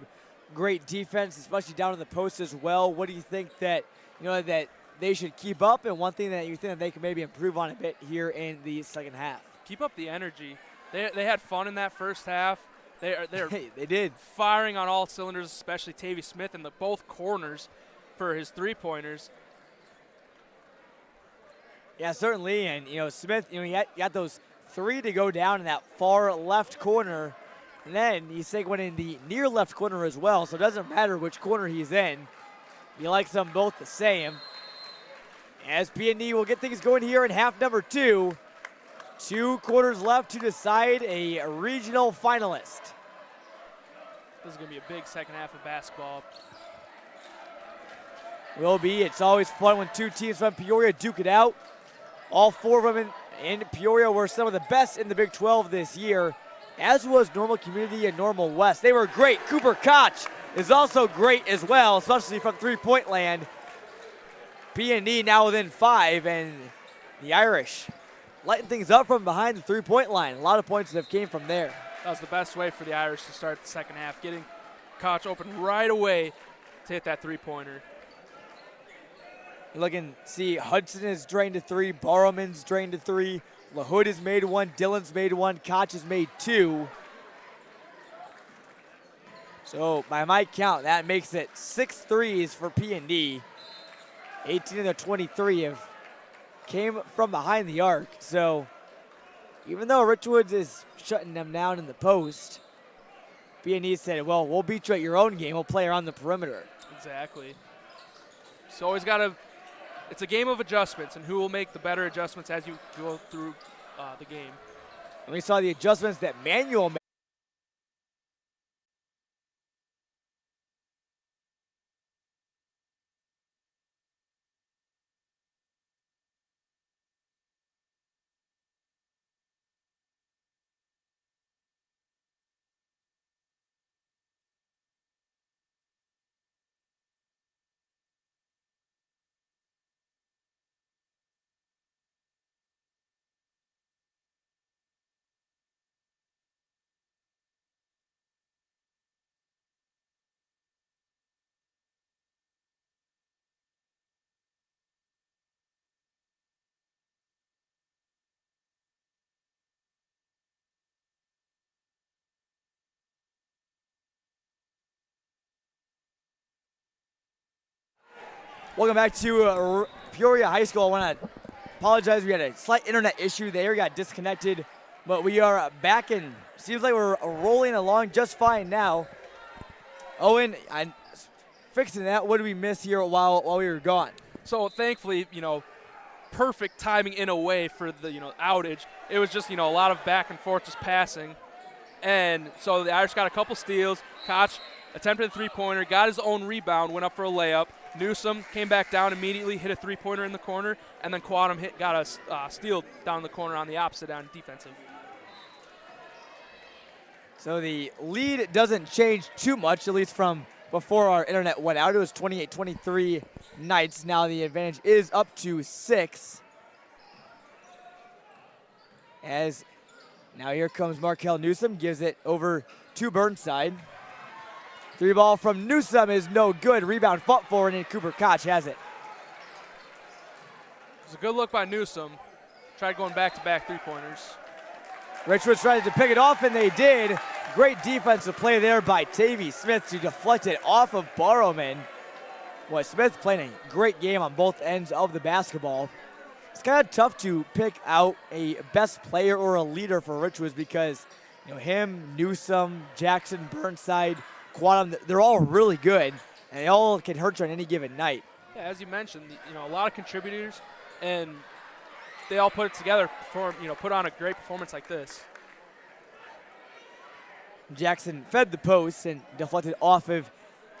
great defense, especially down in the post as well. What do you think that that they should keep up, and one thing that you think that they can maybe improve on a bit here in the second half? Keep up the energy. They had fun in that first half. They did firing on all cylinders, especially Tavy Smith in both corners for his three-pointers. Yeah, certainly. And Smith, he got those 3 to go down in that far left corner, and then he's taking one in the near left corner as well. So it doesn't matter which corner he's in. He likes them both the same. As P&E will get things going here in half number 2. 2 quarters left to decide a regional finalist. This is going to be a big second half of basketball. Will be. It's always fun when 2 teams from Peoria duke it out. All 4 of them in Peoria were some of the best in the Big 12 this year, as was Normal Community and Normal West. They were great. Cooper Koch is also great as well, especially from three-point land. P&E now within 5, and the Irish lighting things up from behind the three-point line. A lot of points that have came from there. That was the best way for the Irish to start the second half, getting Koch open right away to hit that three-pointer. You look and see Hudson has drained a 3, Barrowman's drained a 3, LaHood has made 1, Dillon's made 1, Koch has made 2. So by my count, that makes it 6 threes for P&D. 18 of the 23 came from behind the arc. So even though Richwoods is shutting them down in the post, P&D said, well, we'll beat you at your own game. We'll play around the perimeter. Exactly. So always got to, it's a game of adjustments, and who will make the better adjustments as you go through the game. And we saw the adjustments that Manuel made. Welcome back to Peoria High School. I want to apologize. We had a slight internet issue there. Got disconnected, but we are back, and seems like we're rolling along just fine now. Owen, I'm fixing that. What did we miss here while we were gone? So thankfully, perfect timing in a way for the outage. It was just a lot of back and forth, just passing, and so the Irish got a couple steals. Koch attempted a three-pointer, got his own rebound, went up for a layup. Newsom came back down immediately, hit a three-pointer in the corner, and then Quadam got a steal down the corner on the opposite end, defensive. So the lead doesn't change too much, at least from before our internet went out. It was 28-23 Knights. Now the advantage is up to 6. As now here comes Markel Newsom, gives it over to Burnside. 3 ball from Newsom is no good. Rebound fought forward, and Cooper Koch has it. It's a good look by Newsom. Tried going back-to-back three-pointers. Richwoods tried to pick it off, and they did. Great defensive play there by Tavy Smith to deflect it off of Barrowman. Boy, Smith playing a great game on both ends of the basketball. It's kind of tough to pick out a best player or a leader for Richwoods because, you know, him, Newsom, Jackson, Burnside, Quantum, they're all really good, and they all can hurt you on any given night. Yeah, as you mentioned, you know, a lot of contributors, and they all put it together, put on a great performance like this. Jackson fed the post and deflected off of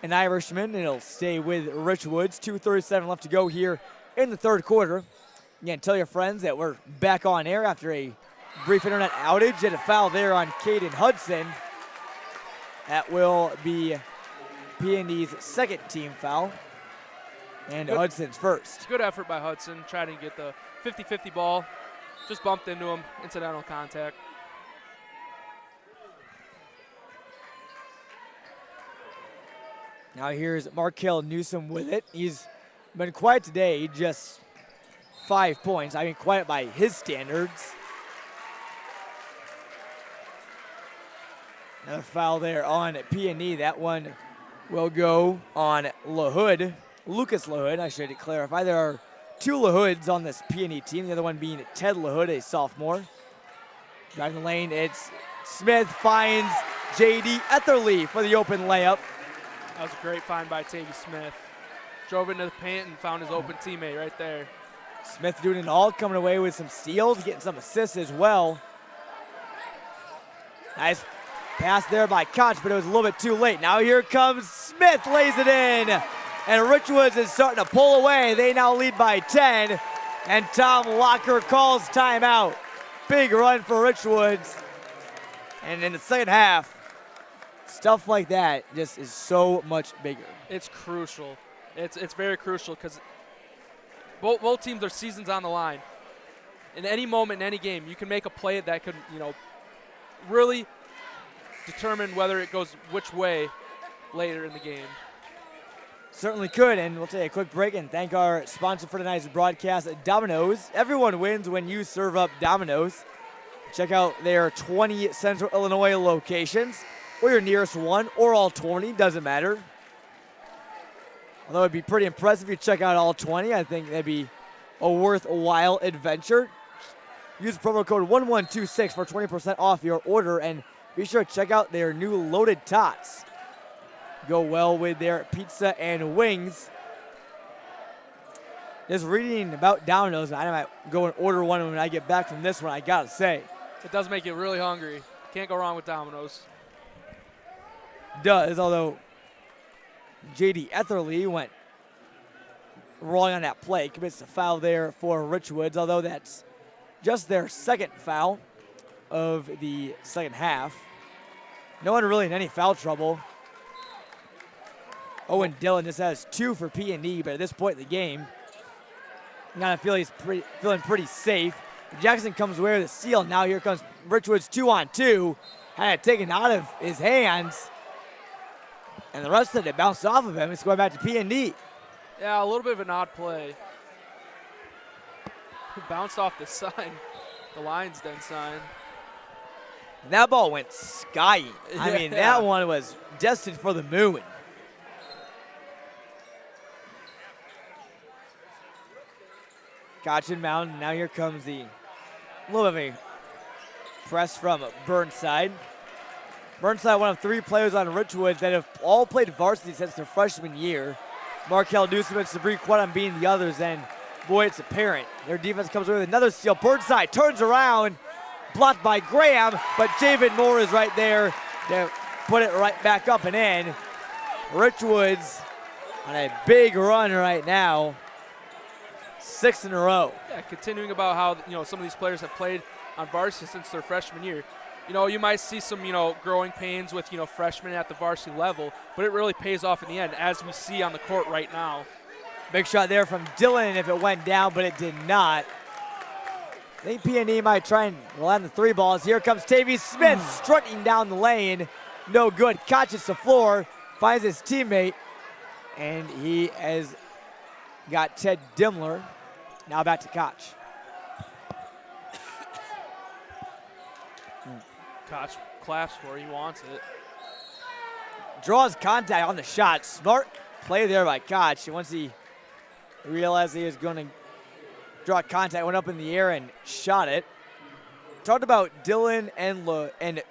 an Irishman, and it'll stay with Richwoods. 2:37 left to go here in the third quarter. Again, tell your friends that we're back on air after a brief internet outage. And a foul there on Caden Hudson. That will be P&D's second team foul, and Hudson's first. Good effort by Hudson, trying to get the 50-50 ball. Just bumped into him, incidental contact. Now here's Markel Newsom with it. He's been quiet today, just 5 points. I mean, quiet by his standards. Another foul there on P&E. That one will go on LaHood. Lucas LaHood, I should clarify. There are 2 LaHoods on this P&E team, the other one being Ted LaHood, a sophomore. Driving the lane, it's Smith finds J.D. Etherly for the open layup. That was a great find by Tavy Smith. Drove into the paint and found his open teammate right there. Smith doing it all, coming away with some steals, getting some assists as well. Nice pass there by Koch, but it was a little bit too late. Now here comes Smith, lays it in. And Richwoods is starting to pull away. They now lead by 10. And Tom Locker calls timeout. Big run for Richwoods. And in the second half, stuff like that just is so much bigger. It's crucial. It's very crucial because both teams, their season's on the line. In any moment, in any game, you can make a play that could, really determine whether it goes which way later in the game. Certainly could, and we'll take a quick break and thank our sponsor for tonight's broadcast, Domino's. Everyone wins when you serve up Domino's. Check out their 20 Central Illinois locations, or your nearest one, or all 20, doesn't matter. Although it'd be pretty impressive if you check out all 20. I think that'd be a worthwhile adventure. Use promo code 1126 for 20% off your order, and be sure to check out their new loaded tots. Go well with their pizza and wings. Just reading about Domino's, I might go and order one when I get back from this one, I gotta say. It does make you really hungry. Can't go wrong with Domino's. Does, although J.D. Etherly went wrong on that play. Commits a foul there for Richwoods, although that's just their second foul of the second half. No one really in any foul trouble. Owen Dillon just has 2 for P&D, but at this point in the game, you gotta feel he's feeling pretty safe. Jackson comes away with a steal. Now here comes Richwoods 2-on-2. Had it taken out of his hands. And the rest of it bounced off of him. It's going back to P&D. Yeah, a little bit of an odd play. Bounced off the sign, the Lions Den sign. And that ball went skying. I mean, that one was destined for the moon. Koch inbound. Now here comes the little bit of a press from Burnside. Burnside, one of 3 players on Richwoods that have all played varsity since their freshman year. Markel Newsom and Sabri Quantum being the others, and boy, it's apparent. Their defense comes away with another steal. Burnside turns around, blocked by Graham, but Javen Moore is right there to put it right back up and in. Richwoods on a big run right now. 6 in a row. Yeah, continuing about how some of these players have played on varsity since their freshman year. you might see some, growing pains with, freshmen at the varsity level, but it really pays off in the end, as we see on the court right now. Big shot there from Dylan if it went down, but it did not. I think P&E might try and land the 3 balls. Here comes Tavy Smith strutting down the lane. No good. Catches the floor, finds his teammate, and he has got Ted Dimmler. Now back to Koch. Koch claps for it. He wants it. Draws contact on the shot. Smart play there by Koch. Once he realized he was going to draw contact, went up in the air and shot it. Talked about Dylan and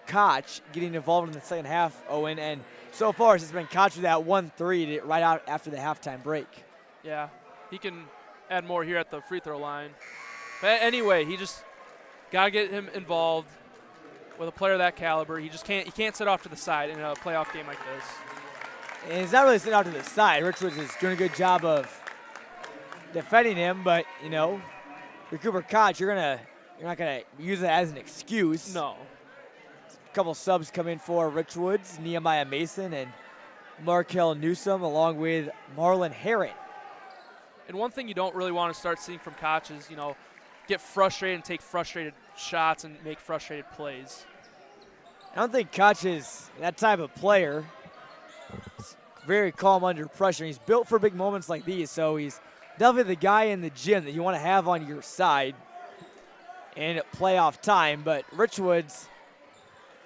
Koch getting involved in the second half, Owen, and so far it's been Koch with that 1-3 right out after the halftime break. Yeah, he can add more here at the free throw line. But anyway, he just got to get him involved with a player of that caliber. He can't sit off to the side in a playoff game like this. And he's not really sitting out to the side. Richwoods is doing a good job of defending him, but for Cooper Koch, you're not gonna use it as an excuse. No. A couple subs come in for Richwoods, Nehemiah Mason and Markel Newsom, along with Marlon Herron. And one thing you don't really want to start seeing from Koch is, get frustrated and take frustrated shots and make frustrated plays. I don't think Koch is that type of player. He's very calm under pressure. He's built for big moments like these, so he's definitely the guy in the gym that you want to have on your side in playoff time. But Richwoods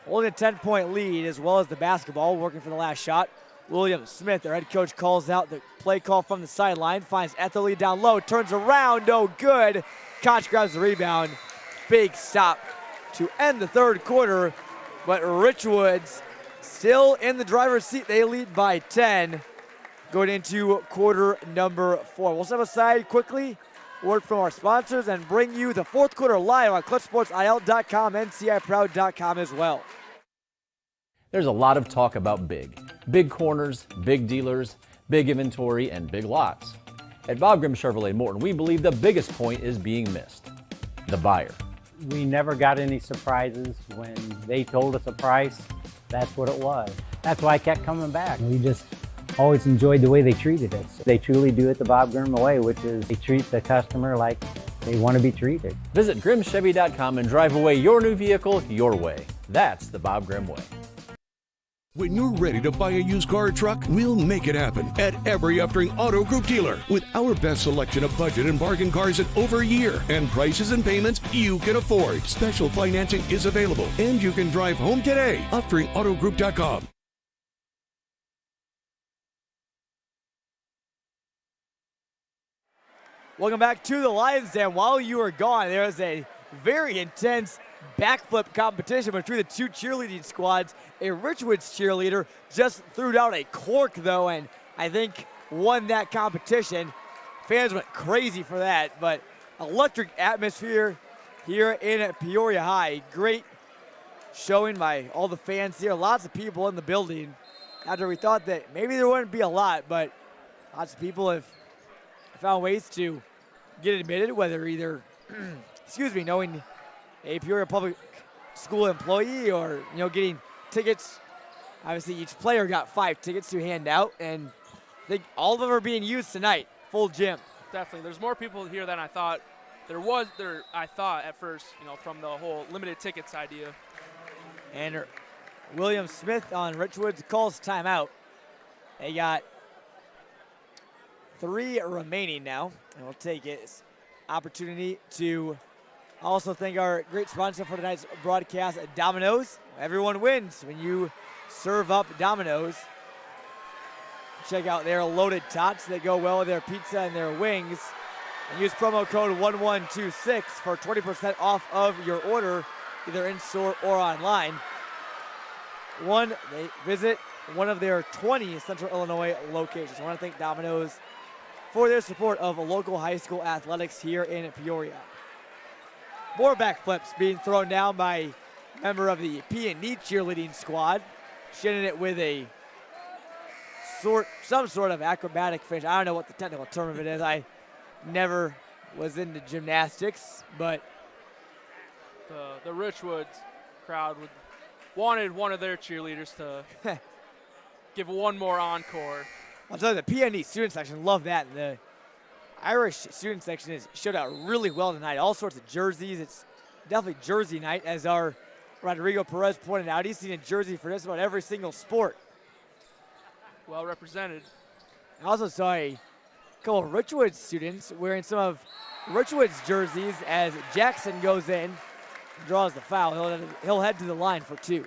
holding a 10-point lead as well as the basketball, working for the last shot. William Smith, their head coach, calls out the play call from the sideline, finds Etherly down low, turns around, no good. Koch grabs the rebound. Big stop to end the third quarter, but Richwoods still in the driver's seat. They lead by 10 going into quarter number 4. We'll step aside quickly, word from our sponsors, and bring you the fourth quarter live on ClutchSportsIL.com, NCIProud.com as well. There's a lot of talk about big corners, big dealers, big inventory, and big lots. At Bob Grimm Chevrolet Morton, we believe the biggest point is being missed: the buyer. We never got any surprises. When they told us a price, that's what it was. That's why I kept coming back. We just always enjoyed the way they treated us. They truly do it the Bob Grimm way, which is they treat the customer like they want to be treated. Visit GrimmChevy.com and drive away your new vehicle your way. That's the Bob Grimm way. When you're ready to buy a used car or truck, we'll make it happen at every Uftring Auto Group dealer. With our best selection of budget and bargain cars in over a year and prices and payments you can afford. Special financing is available and you can drive home today. UftringAutoGroup.com. Welcome back to the Lions Den. While you were gone, there was a very intense backflip competition between the two cheerleading squads. A Richwoods cheerleader just threw down a cork, though, and I think won that competition. Fans went crazy for that, but electric atmosphere here in Peoria High. Great showing by all the fans here. Lots of people in the building. After we thought that maybe there wouldn't be a lot, but lots of people have found ways to get admitted, whether either, knowing a Peoria Public School employee or, getting tickets. Obviously, each player got 5 tickets to hand out, and I think all of them are being used tonight. Full gym. Definitely. There's more people here than I thought I thought at first, from the whole limited tickets idea. And William Smith on Richwoods calls timeout. They got 3 remaining now, and we'll take it. It's opportunity to also thank our great sponsor for tonight's broadcast, Domino's. Everyone wins when you serve up Domino's. Check out their loaded tots. They go well with their pizza and their wings. And use promo code 1126 for 20% off of your order, either in-store or online. They visit one of their 20 Central Illinois locations. I want to thank Domino's for their support of local high school athletics here in Peoria. More backflips being thrown down by a member of the P&E cheerleading squad. Shinning it with some sort of acrobatic finish. I don't know what the technical term of it is. I never was into gymnastics, but the Richwoods crowd would wanted one of their cheerleaders to give one more encore. I'll tell you, the PND student section, love that. The Irish student section has showed out really well tonight. All sorts of jerseys. It's definitely jersey night, as our Rodrigo Perez pointed out. He's seen a jersey for just about every single sport. Well represented. I also saw a couple of Richwoods students wearing some of Richwoods jerseys as Jackson goes in, draws the foul. He'll head to the line for 2.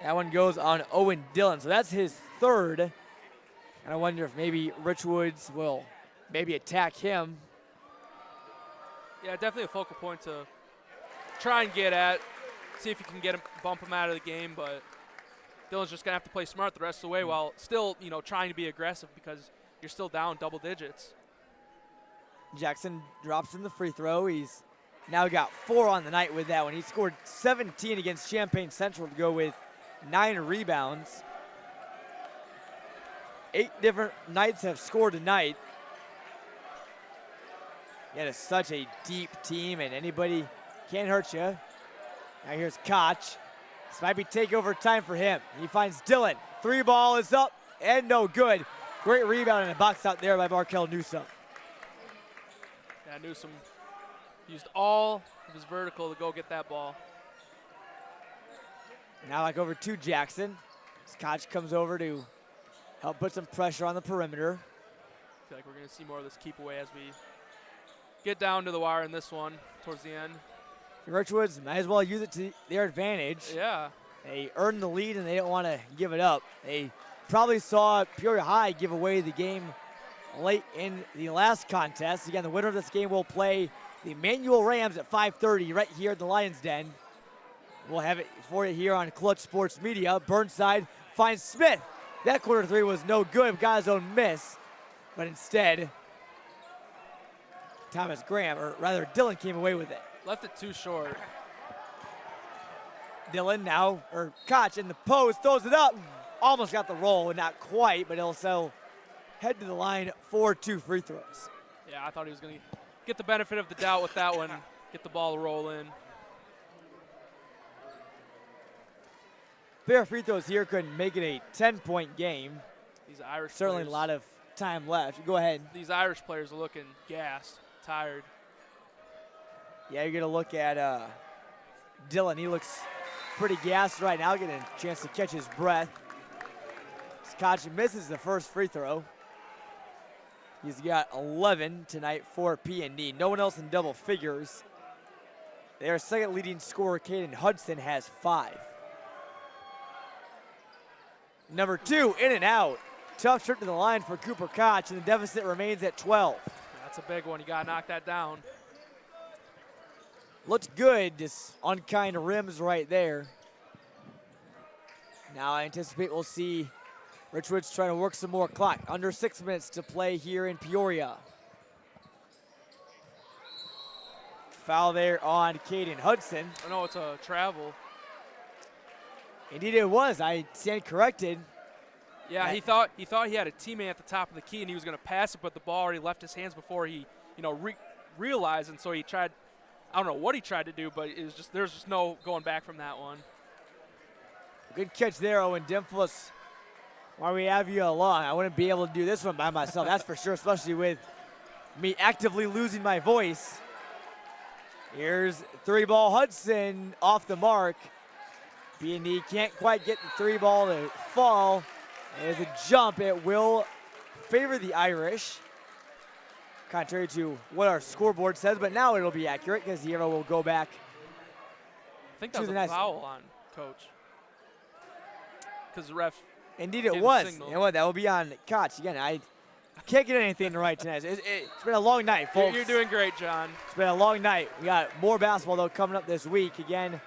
That one goes on Owen Dillon, so that's his 3rd. And I wonder if maybe Richwoods will maybe attack him. Yeah, definitely a focal point to try and get at. See if you can get him, bump him out of the game, but Dillon's just gonna have to play smart the rest of the way while still, trying to be aggressive because you're still down double digits. Jackson drops in the free throw. He's now got 4 on the night with that one. He scored 17 against Champaign Central to go with 9 rebounds. 8 different Knights have scored tonight. It is such a deep team, and anybody can't hurt you. Now here's Koch. This might be takeover time for him. He finds Dillon. 3 ball is up and no good. Great rebound and a box out there by Markel Newsom. Yeah, Newsom used all of his vertical to go get that ball. Now back over to Jackson. Koch comes over to help put some pressure on the perimeter. I feel like we're going to see more of this keep away as we get down to the wire in this one towards the end. Richwoods might as well use it to their advantage. Yeah. They earned the lead and they don't want to give it up. They probably saw Peoria High give away the game late in the last contest. Again, the winner of this game will play the Manual Rams at 5:30 right here at the Lions Den. We'll have it for you here on Clutch Sports Media. Burnside finds Smith. That corner 3 was no good, got his own miss. But instead, Thomas Graham, or rather Dillon, came away with it. Left it too short. Dillon now, or Koch in the post, throws it up. Almost got the roll, not quite, but he'll still head to the line for 2 free throws. Yeah, I thought he was going to get the benefit of the doubt with that one, get the ball to roll in. Fair free throws here could make it a 10-point game. These Irish Certainly players, a lot of time left. Go ahead. These Irish players are looking gassed, tired. Yeah, you're going to look at Dillon. He looks pretty gassed right now, getting a chance to catch his breath. Koch misses the first free throw. He's got 11 tonight for P&D. No one else in double figures. Their second leading scorer, Caden Hudson, has 5. Number 2, in and out. Tough trip to the line for Cooper Koch, and the deficit remains at 12. That's a big one. You got to knock that down. Looked good, just unkind rims right there. Now I anticipate we'll see Richwoods trying to work some more clock. Under 6 minutes to play here in Peoria. Foul there on Caden Hudson. I know it's a travel. Indeed it was. I stand corrected. Yeah, he thought he had a teammate at the top of the key and he was going to pass it, but the ball already left his hands before he, realized, and so he tried. I don't know what he tried to do, but it was just there's just no going back from that one. Good catch there, Owen Dimfus. While we have you along, I wouldn't be able to do this one by myself, that's for sure, especially with me actively losing my voice. Here's 3-ball Hudson off the mark. B&D can't quite get the 3-ball to fall. There's a jump. It will favor the Irish, contrary to what our scoreboard says, but now it'll be accurate because the arrow will go back. I think that was a foul on Coach. Because the ref. Indeed it was. You know what? That will be on Koch. Again, I can't get anything right tonight. It's been a long night, folks. You're doing great, John. It's been a long night. We got more basketball, though, coming up this week. Again,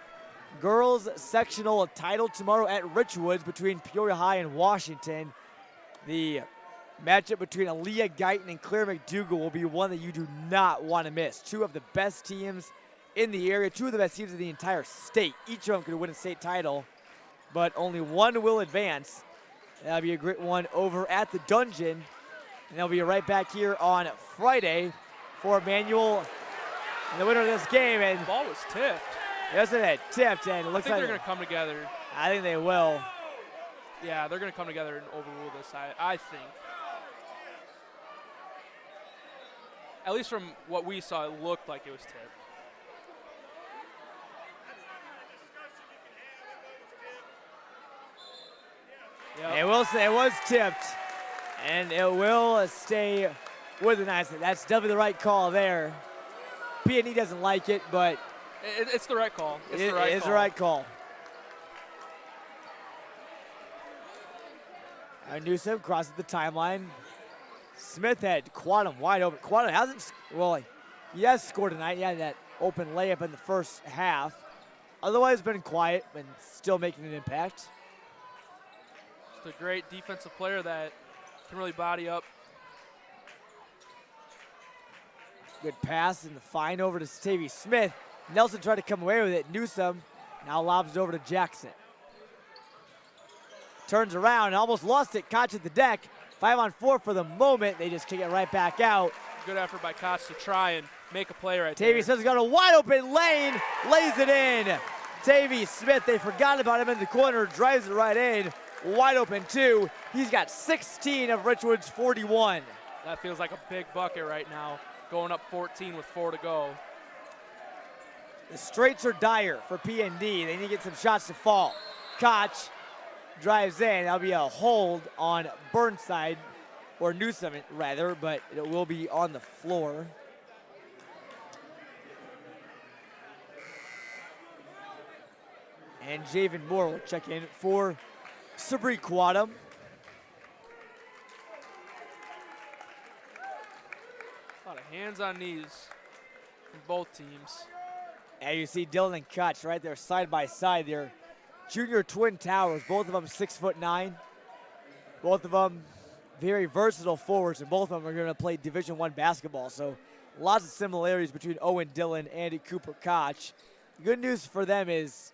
girls sectional title tomorrow at Richwoods between Peoria High and Washington. The matchup between Aaliyah Guyton and Claire McDougall will be one that you do not want to miss. 2 of the best teams in the area, 2 of the best teams in the entire state. Each of them could win a state title, but only one will advance. That'll be a great one over at the Dungeon. And they'll be right back here on Friday for Manual And the winner of this game, and The ball was tipped. isn't it tipped, and it I looks think like they're going to come together. I think they will. Yeah, they're going to come together and overrule this, I think. At least from what we saw, it looked like it was tipped. Yep. It was tipped, and it will stay with the Knights. That's definitely the right call there. P&E doesn't like it, but It's the right call. It's it the right is call. the right call. Newsom crosses the timeline. Smith had Quantum wide open. Quantum hasn't, he has scored tonight. He had that open layup in the first half. Otherwise, been quiet and still making an impact. It's a great defensive player that can really body up. Good pass and the fine over to Stevie Smith. Nelson tried to come away with it. Newsom now lobs it over to Jackson. Turns around and almost lost it. Koch at the deck. 5-on-4 for the moment. They just kick it right back out. Good effort by Koch to try and make a play right Tavy there. Smith's got a wide open lane. Lays it in. Tavy Smith, they forgot about him in the corner. Drives it right in. Wide open too. He's got 16 of Richwoods' 41. That feels like a big bucket right now. Going up 14 with 4 to go. The straits are dire for PND. They need to get some shots to fall. Koch drives in. That'll be a hold on Burnside, or Newsom rather, but it will be on the floor. And Javen Moore will check in for Sabri Quadam. A lot of hands on knees from both teams. And you see Dylan and Koch right there side by side. They're junior twin towers, both of them 6'9". Both of them very versatile forwards, and both of them are going to play Division I basketball. So lots of similarities between Owen Dillon and Cooper Koch. Good news for them is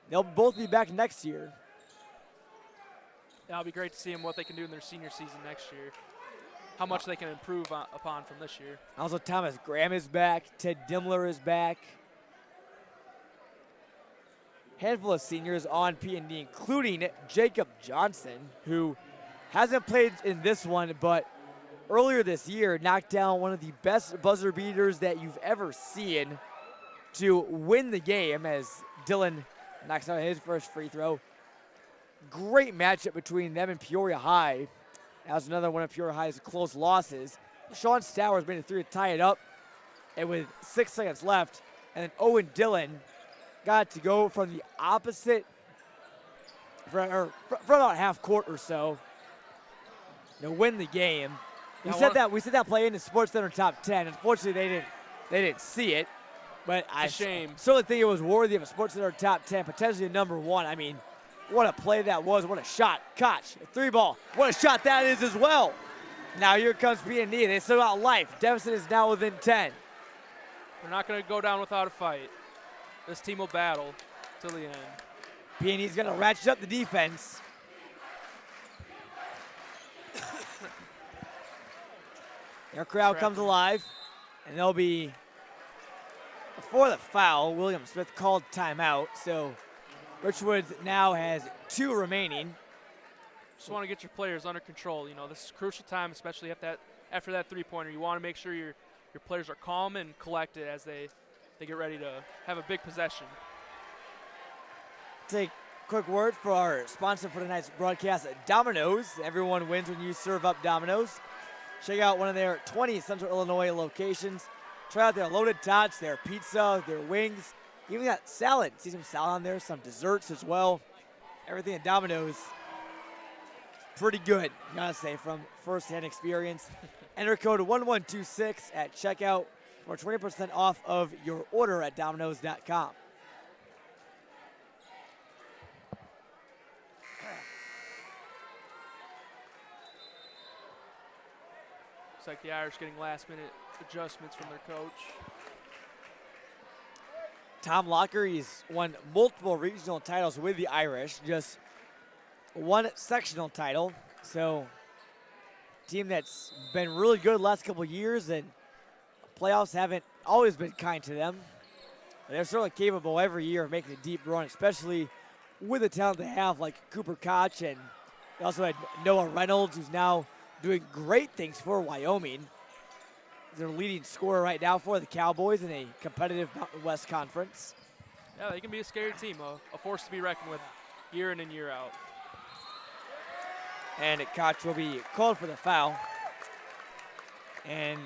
they'll both be back next year. Yeah, it'll be great to see them what they can do in their senior season next year. How much they can improve upon from this year. Also, Thomas Graham is back. Ted Dimmler is back. Handful of seniors on P&D, including Jacob Johnson, who hasn't played in this one, but earlier this year knocked down one of the best buzzer beaters that you've ever seen to win the game as Dylan knocks out his first free throw. Great matchup between them and Peoria High. That was another one of Peoria High's close losses. Sean Stowers made a three to tie it up, and with 6 seconds left, and then Owen Dillon got to go from the opposite, for about half court or so, to win the game. We said that play in the Sports Center top 10. Unfortunately, they didn't see it, but I certainly think it was worthy of a Sports Center top 10, potentially number 1. I mean, what a play that was! What a shot! Koch, a 3-ball. What a shot that is as well. Now here comes P&D. They still got life. Deficit is now within 10. They're not going to go down without a fight. This team will battle till the end. P&D's going to ratchet up the defense. Their crowd comes alive, and they'll be, before the foul, William Smith called timeout, so Richwoods now has 2 remaining. Just want to get your players under control. You know, this is a crucial time, especially after that three-pointer. You want to make sure your players are calm and collected as they get ready to have a big possession. Take a quick word for our sponsor for tonight's broadcast, Domino's. Everyone wins when you serve up Domino's. Check out one of their 20 Central Illinois locations. Try out their loaded tots, their pizza, their wings. Even got salad. See some salad on there, some desserts as well. Everything at Domino's is pretty good, gotta say, from first-hand experience. Enter code 1126 at checkout for 20% off of your order at Domino's.com. Looks like the Irish getting last-minute adjustments from their coach. Tom Locker, he's won multiple regional titles with the Irish, just one sectional title. So, team that's been really good the last couple of years and playoffs haven't always been kind to them. But they're certainly capable every year of making a deep run, especially with the talent they have like Cooper Koch, and they also had Noah Reynolds, who's now doing great things for Wyoming. He's their leading scorer right now for the Cowboys in a competitive Mountain West Conference. Yeah, they can be a scary team, a force to be reckoned with year in and year out. And Koch will be called for the foul. And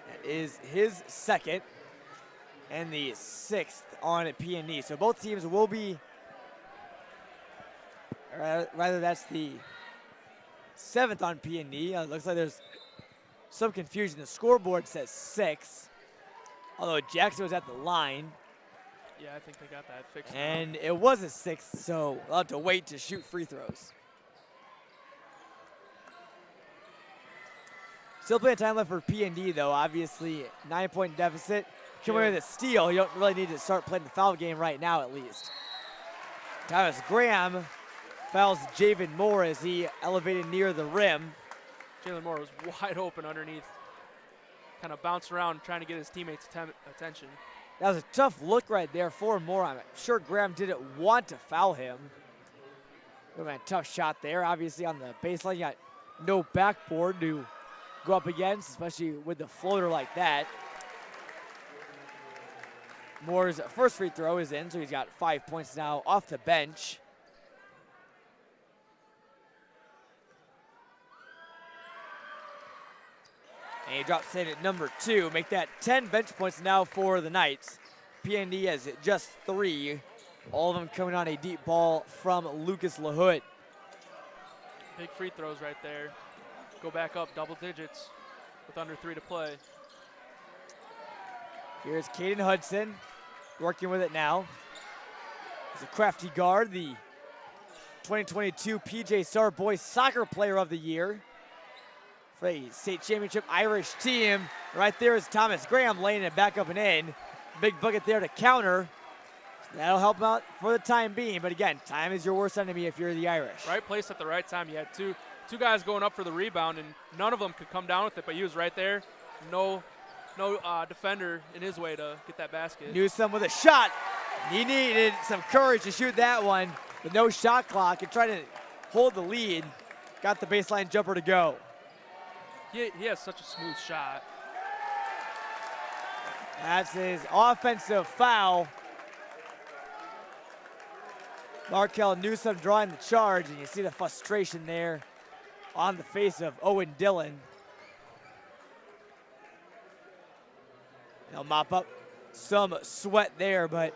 that is his second and the 6th on P&E. So both teams will be, rather that's the 7th on P&E. It looks like there's some confusion. The scoreboard says 6, although Jackson was at the line. Yeah, I think they got that fixed. And it was a 6th, so we'll have to wait to shoot free throws. Still plenty of time left for P&D, though. Obviously, 9-point deficit. Come away with a steal. You don't really need to start playing the foul game right now, at least. Thomas Graham fouls Javen Moore as he elevated near the rim. Jalen Moore was wide open underneath. Kind of bounced around trying to get his teammates' attention. That was a tough look right there for Moore. I'm sure Graham didn't want to foul him. Would have been a tough shot there. Obviously, on the baseline, you got no backboard to go up against, especially with the floater like that. Moore's first free throw is in, so he's got 5 points now off the bench. And he drops in at number 2. Make that 10 bench points now for the Knights. PND has just 3. All of them coming on a deep ball from Lucas LaHood. Big free throws right there. Go back up double digits with under 3 to play. Here's Caden Hudson working with it now. He's a crafty guard, the 2022 PJ Star Boys Soccer Player of the Year for a state championship Irish team. Right there is Thomas Graham laying it back up and in. Big bucket there to counter. That'll help him out for the time being, but again, time is your worst enemy if you're the Irish. Right place at the right time. You had two guys going up for the rebound, and none of them could come down with it, but he was right there. No defender in his way to get that basket. Newsome with a shot. He needed some courage to shoot that one with no shot clock and try to hold the lead. Got the baseline jumper to go. He has such a smooth shot. That's his offensive foul. Markel Newsome drawing the charge, and you see the frustration there on the face of Owen Dillon. They'll mop up some sweat there, but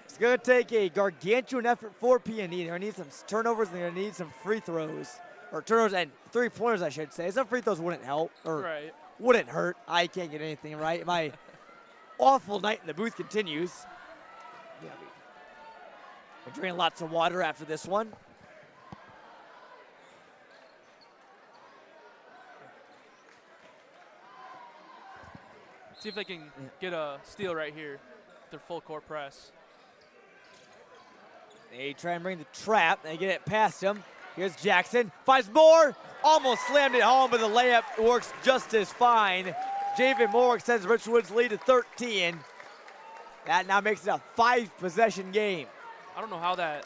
it's going to take a gargantuan effort for PNE. They're going to need some turnovers, and they're going to need some free throws. Or turnovers and three-pointers, I should say. Some free throws wouldn't help, or wouldn't hurt. I can't get anything right. My awful night in the booth continues. Yeah, we're drinking lots of water after this one. See if they can get a steal right here. Their full court press. They try and bring the trap. They get it past him. Here's Jackson. Finds Moore. Almost slammed it home, but the layup works just as fine. Javen Moore extends Richwoods' lead to 13. That now makes it a 5-possession game. I don't know how that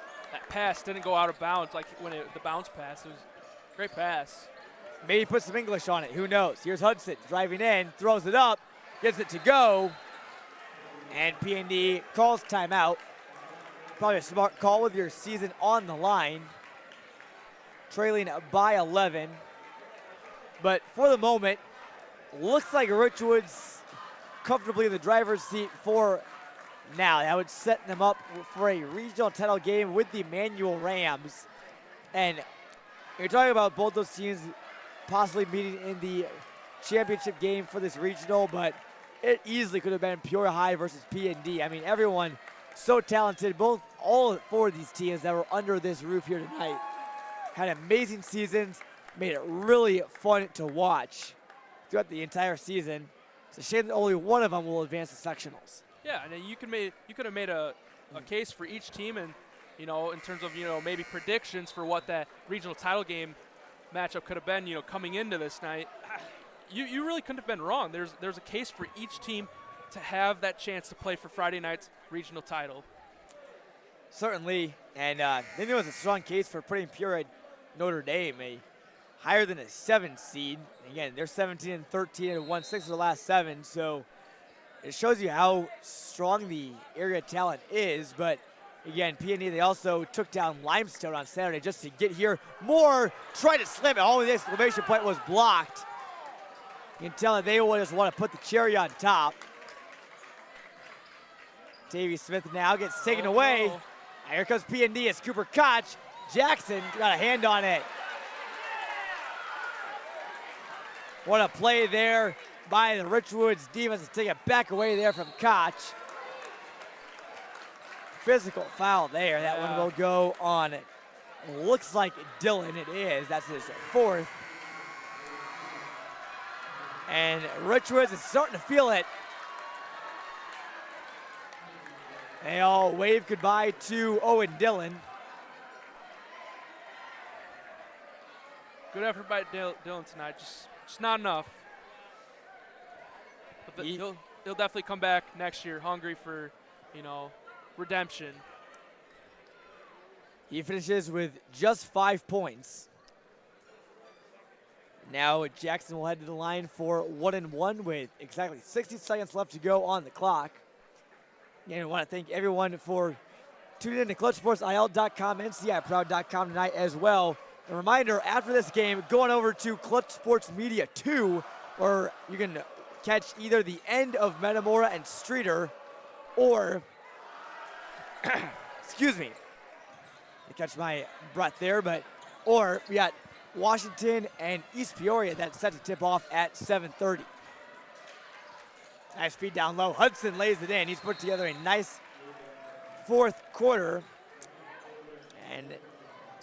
pass didn't go out of bounds, like when the bounce pass. It was a great pass. Maybe put some English on it. Who knows? Here's Hudson driving in, throws it up, gets it to go. And PND calls timeout. Probably a smart call with your season on the line. Trailing by 11. But for the moment, looks like Richwoods comfortably in the driver's seat for now. That would set them up for a regional title game with the Manual Rams. And you're talking about both those teams possibly meeting in the championship game for this regional, but it easily could have been Peoria High versus P&D. I mean, everyone so talented, all 4 of these teams that were under this roof here tonight had amazing seasons, made it really fun to watch throughout the entire season. It's a shame that only one of them will advance to sectionals. Yeah, and you could have made a case for each team, and in terms of maybe predictions for what that regional title game matchup could have been, coming into this night, you really couldn't have been wrong. There's a case for each team to have that chance to play for Friday night's regional title. Certainly, and I think there was a strong case for putting Peoria Notre Dame higher than a 7 seed. Again, they're 17-13 and won 6 of the last 7, so it shows you how strong the area talent is. But again, Peony, they also took down Limestone on Saturday just to get here. Moore tried to slam it. Only the exclamation point was blocked. You can tell that they just want to put the cherry on top. Davey Smith now gets taken away. No. And here comes P&D. It's Cooper Koch. Jackson got a hand on it. What a play there by the Richwoods defense to take it back away there from Koch. Physical foul there. That one will go on. Looks like Dylan. It is. That's his 4th. And Richwoods is starting to feel it. They all wave goodbye to Owen Dillon. Good effort by Dylan tonight. Just not enough. But he'll definitely come back next year, hungry for, redemption. He finishes with just 5 points. Now Jackson will head to the line for 1-1 with exactly 60 seconds left to go on the clock. And I want to thank everyone for tuning in to ClutchSportsIL.com and CIProud.com tonight as well. A reminder, after this game, going over to Clutch Sports Media 2, where you can catch either the end of Metamora and Streeter, or, excuse me, I catch my breath there, or we got Washington and East Peoria that's set to tip off at 7:30. Nice feed down low. Hudson lays it in. He's put together a nice 4th quarter. And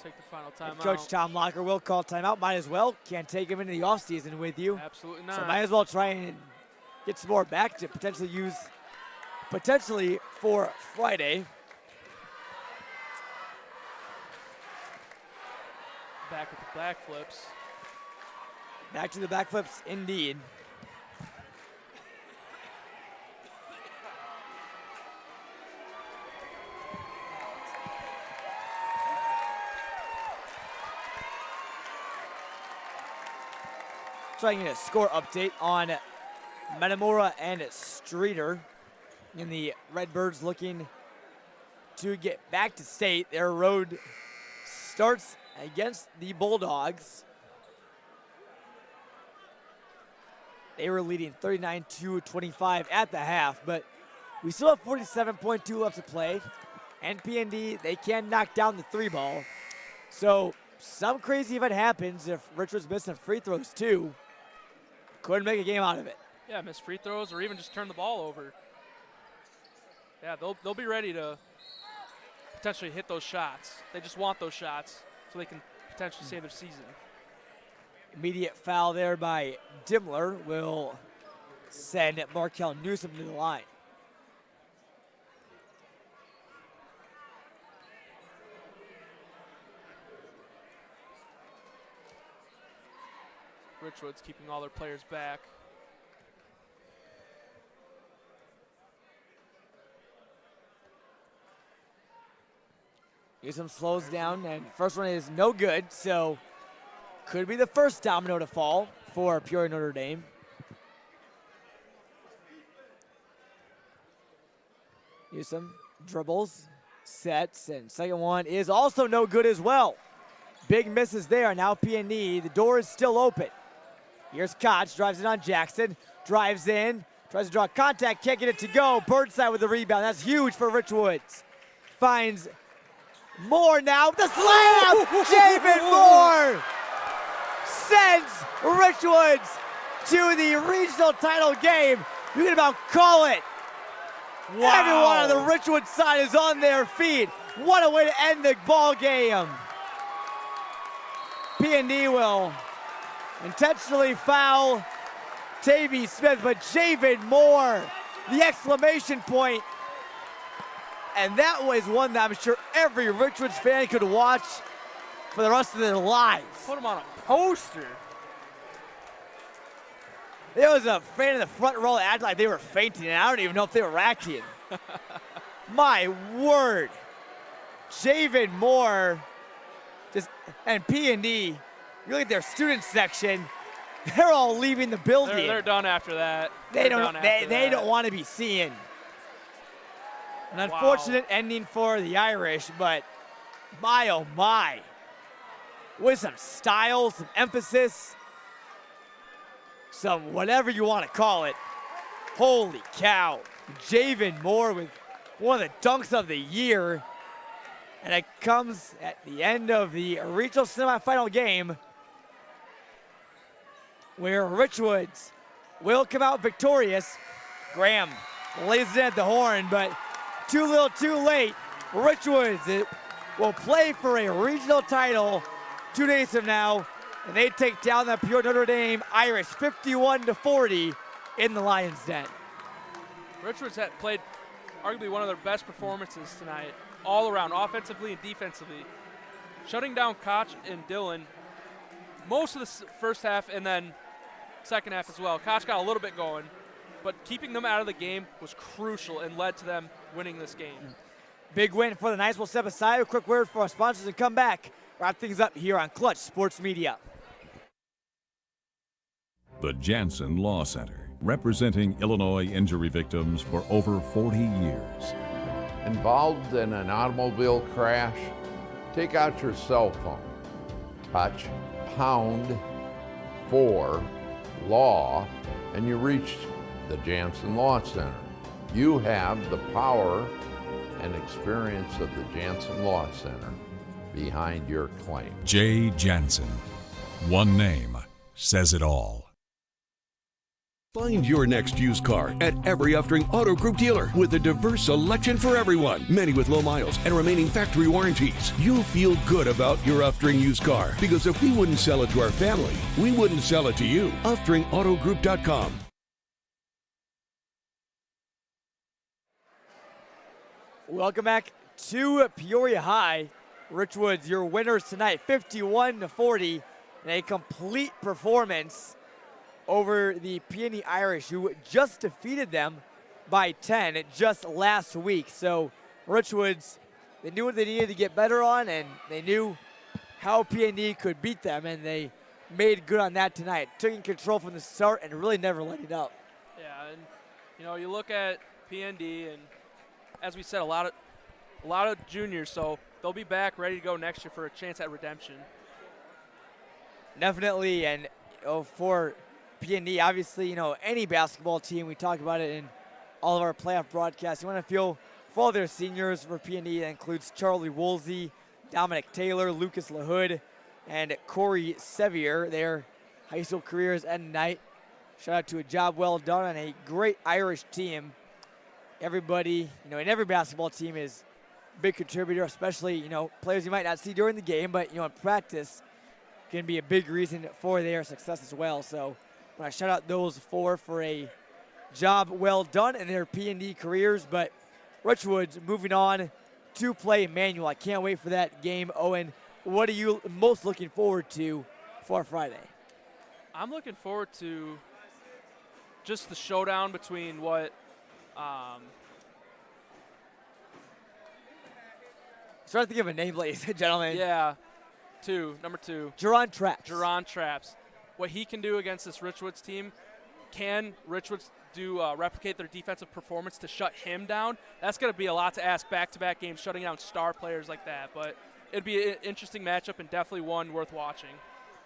take the final timeout. Coach Tom Locker will call timeout. Might as well. Can't take him into the offseason with you. Absolutely not. So might as well try and get some more back to potentially use for Friday. Back with the backflips. Back to the backflips, indeed. Trying to get a score update on Metamora and Streeter. And the Redbirds looking to get back to state. Their road starts against the Bulldogs. They were leading 39-25 at the half, but we still have 47.2 left to play. And P&D, they can knock down the 3-ball. So some crazy event happens if Richards missing free throws too. Couldn't make a game out of it. Yeah, miss free throws or even just turn the ball over. Yeah, they'll be ready to potentially hit those shots. They just want those shots so they can potentially save their season. Immediate foul there by Dimmler will send Markel Newsom to the line. Richwoods keeping all their players back. Newsom slows down, and first one is no good, so could be the first domino to fall for Peoria Notre Dame. Newsom dribbles, sets, and second one is also no good as well. Big misses there. Now P&E, the door is still open. Here's Koch, drives it on Jackson, drives in, tries to draw contact, can't get it to go. Birdside with the rebound. That's huge for Richwoods. Finds Moore now. The slam! Javen Moore sends Richwoods to the regional title game. You can about call it. Wow. Everyone on the Richwoods side is on their feet. What a way to end the ball game. P&D will intentionally foul Tavy Smith, but Javen Moore, the exclamation point. And that was one that I'm sure every Richwoods fan could watch for the rest of their lives. Put them on a poster. There was a fan in the front row that acted like they were fainting, and I don't even know if they were acting. My word. Javen Moore and P&D, you look at their student section, they're all leaving the building. They're done after that. They don't want to be seen. An unfortunate ending for the Irish, but my oh my. With some style, some emphasis, some whatever you want to call it. Holy cow. Javen Moore with one of the dunks of the year. And it comes at the end of the regional semifinal game where Richwoods will come out victorious. Graham lays it at the horn, but too little too late. Richwoods will play for a regional title 2 days from now, and they take down the Peoria Notre Dame Irish 51-40 in the Lions' Den. Richwoods had played arguably one of their best performances tonight, all around, offensively and defensively. Shutting down Koch and Dillon most of the first half and then second half as well. Koch got a little bit going, but keeping them out of the game was crucial and led to them winning this game. Big win for the Knights. We'll step aside. A quick word for our sponsors and come back. Wrap things up here on Clutch Sports Media. The Jansen Law Center, representing Illinois injury victims for over 40 years. Involved in an automobile crash? Take out your cell phone. Touch #4-LAW and you reach the Jansen Law Center. You have the power and experience of the Jansen Law Center behind your claim. Jay Jansen. One name says it all. Find your next used car at every Uftring Auto Group dealer with a diverse selection for everyone. Many with low miles and remaining factory warranties. You'll feel good about your Uftring used car because if we wouldn't sell it to our family, we wouldn't sell it to you. UftringAutogroup.com. Welcome back to Peoria High. Richwoods, your winners tonight, 51-40, and a complete performance over the Peony Irish, who just defeated them by 10 just last week. So Richwoods, they knew what they needed to get better on, and they knew how P&D could beat them, and they made good on that tonight. Taking control from the start and really never let it up. Yeah, and you look at P&D, and as we said, a lot of juniors, so they'll be back ready to go next year for a chance at redemption. Definitely, and for P&D, obviously, any basketball team, we talk about it in all of our playoff broadcasts. You want to feel for all their seniors for P&D. That includes Charlie Woolsey, Dominic Taylor, Lucas LaHood, and Corey Sevier. Their high school careers end tonight. Shout out to a job well done on a great Irish team. Everybody, in every basketball team is a big contributor, especially, players you might not see during the game, but, in practice can be a big reason for their success as well. So I shout out those four for a job well done in their P&D careers. But Richwoods moving on to play Emmanuel. I can't wait for that game. Owen, what are you most looking forward to for Friday? I'm looking forward to just the showdown between what Start to give a name, ladies and gentlemen. Yeah, number two. Jerron Traps. Jerron Traps. What he can do against this Richwoods team, can Richwoods replicate their defensive performance to shut him down? That's going to be a lot to ask back-to-back games, shutting down star players like that. But it'd be an interesting matchup and definitely one worth watching.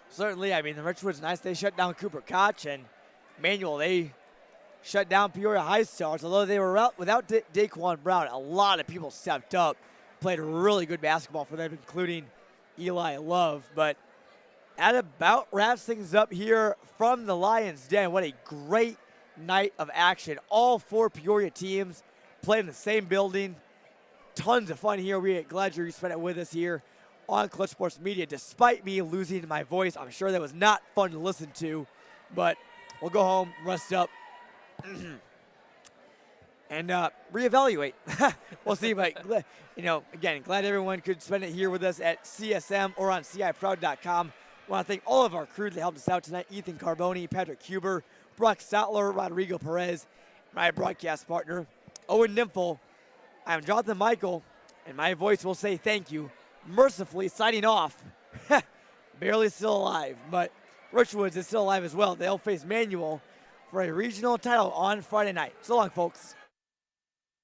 Certainly. The Richwoods, nice. They shut down Cooper Koch, and Manuel, they shut down Peoria High stars. Although they were out without Daquan Brown, a lot of people stepped up, played really good basketball for them, including Eli Love. But that about wraps things up here from the Lions' Den. What a great night of action. All four Peoria teams played in the same building. Tons of fun here. We're glad you spent it with us here on Clutch Sports Media. Despite me losing my voice, I'm sure that was not fun to listen to, but we'll go home, rest up. and reevaluate. We'll see, but again, glad everyone could spend it here with us at CSM or on CIProud.com. I want to thank all of our crew that helped us out tonight: Ethan Carboni, Patrick Huber, Brock Stotler, Rodrigo Perez, my broadcast partner, Owen Nymphle. I'm Jonathan Michael, and my voice will say thank you. Mercifully signing off. Barely still alive, but Richwoods is still alive as well. They'll face Manual for a regional title on Friday night. So long, folks.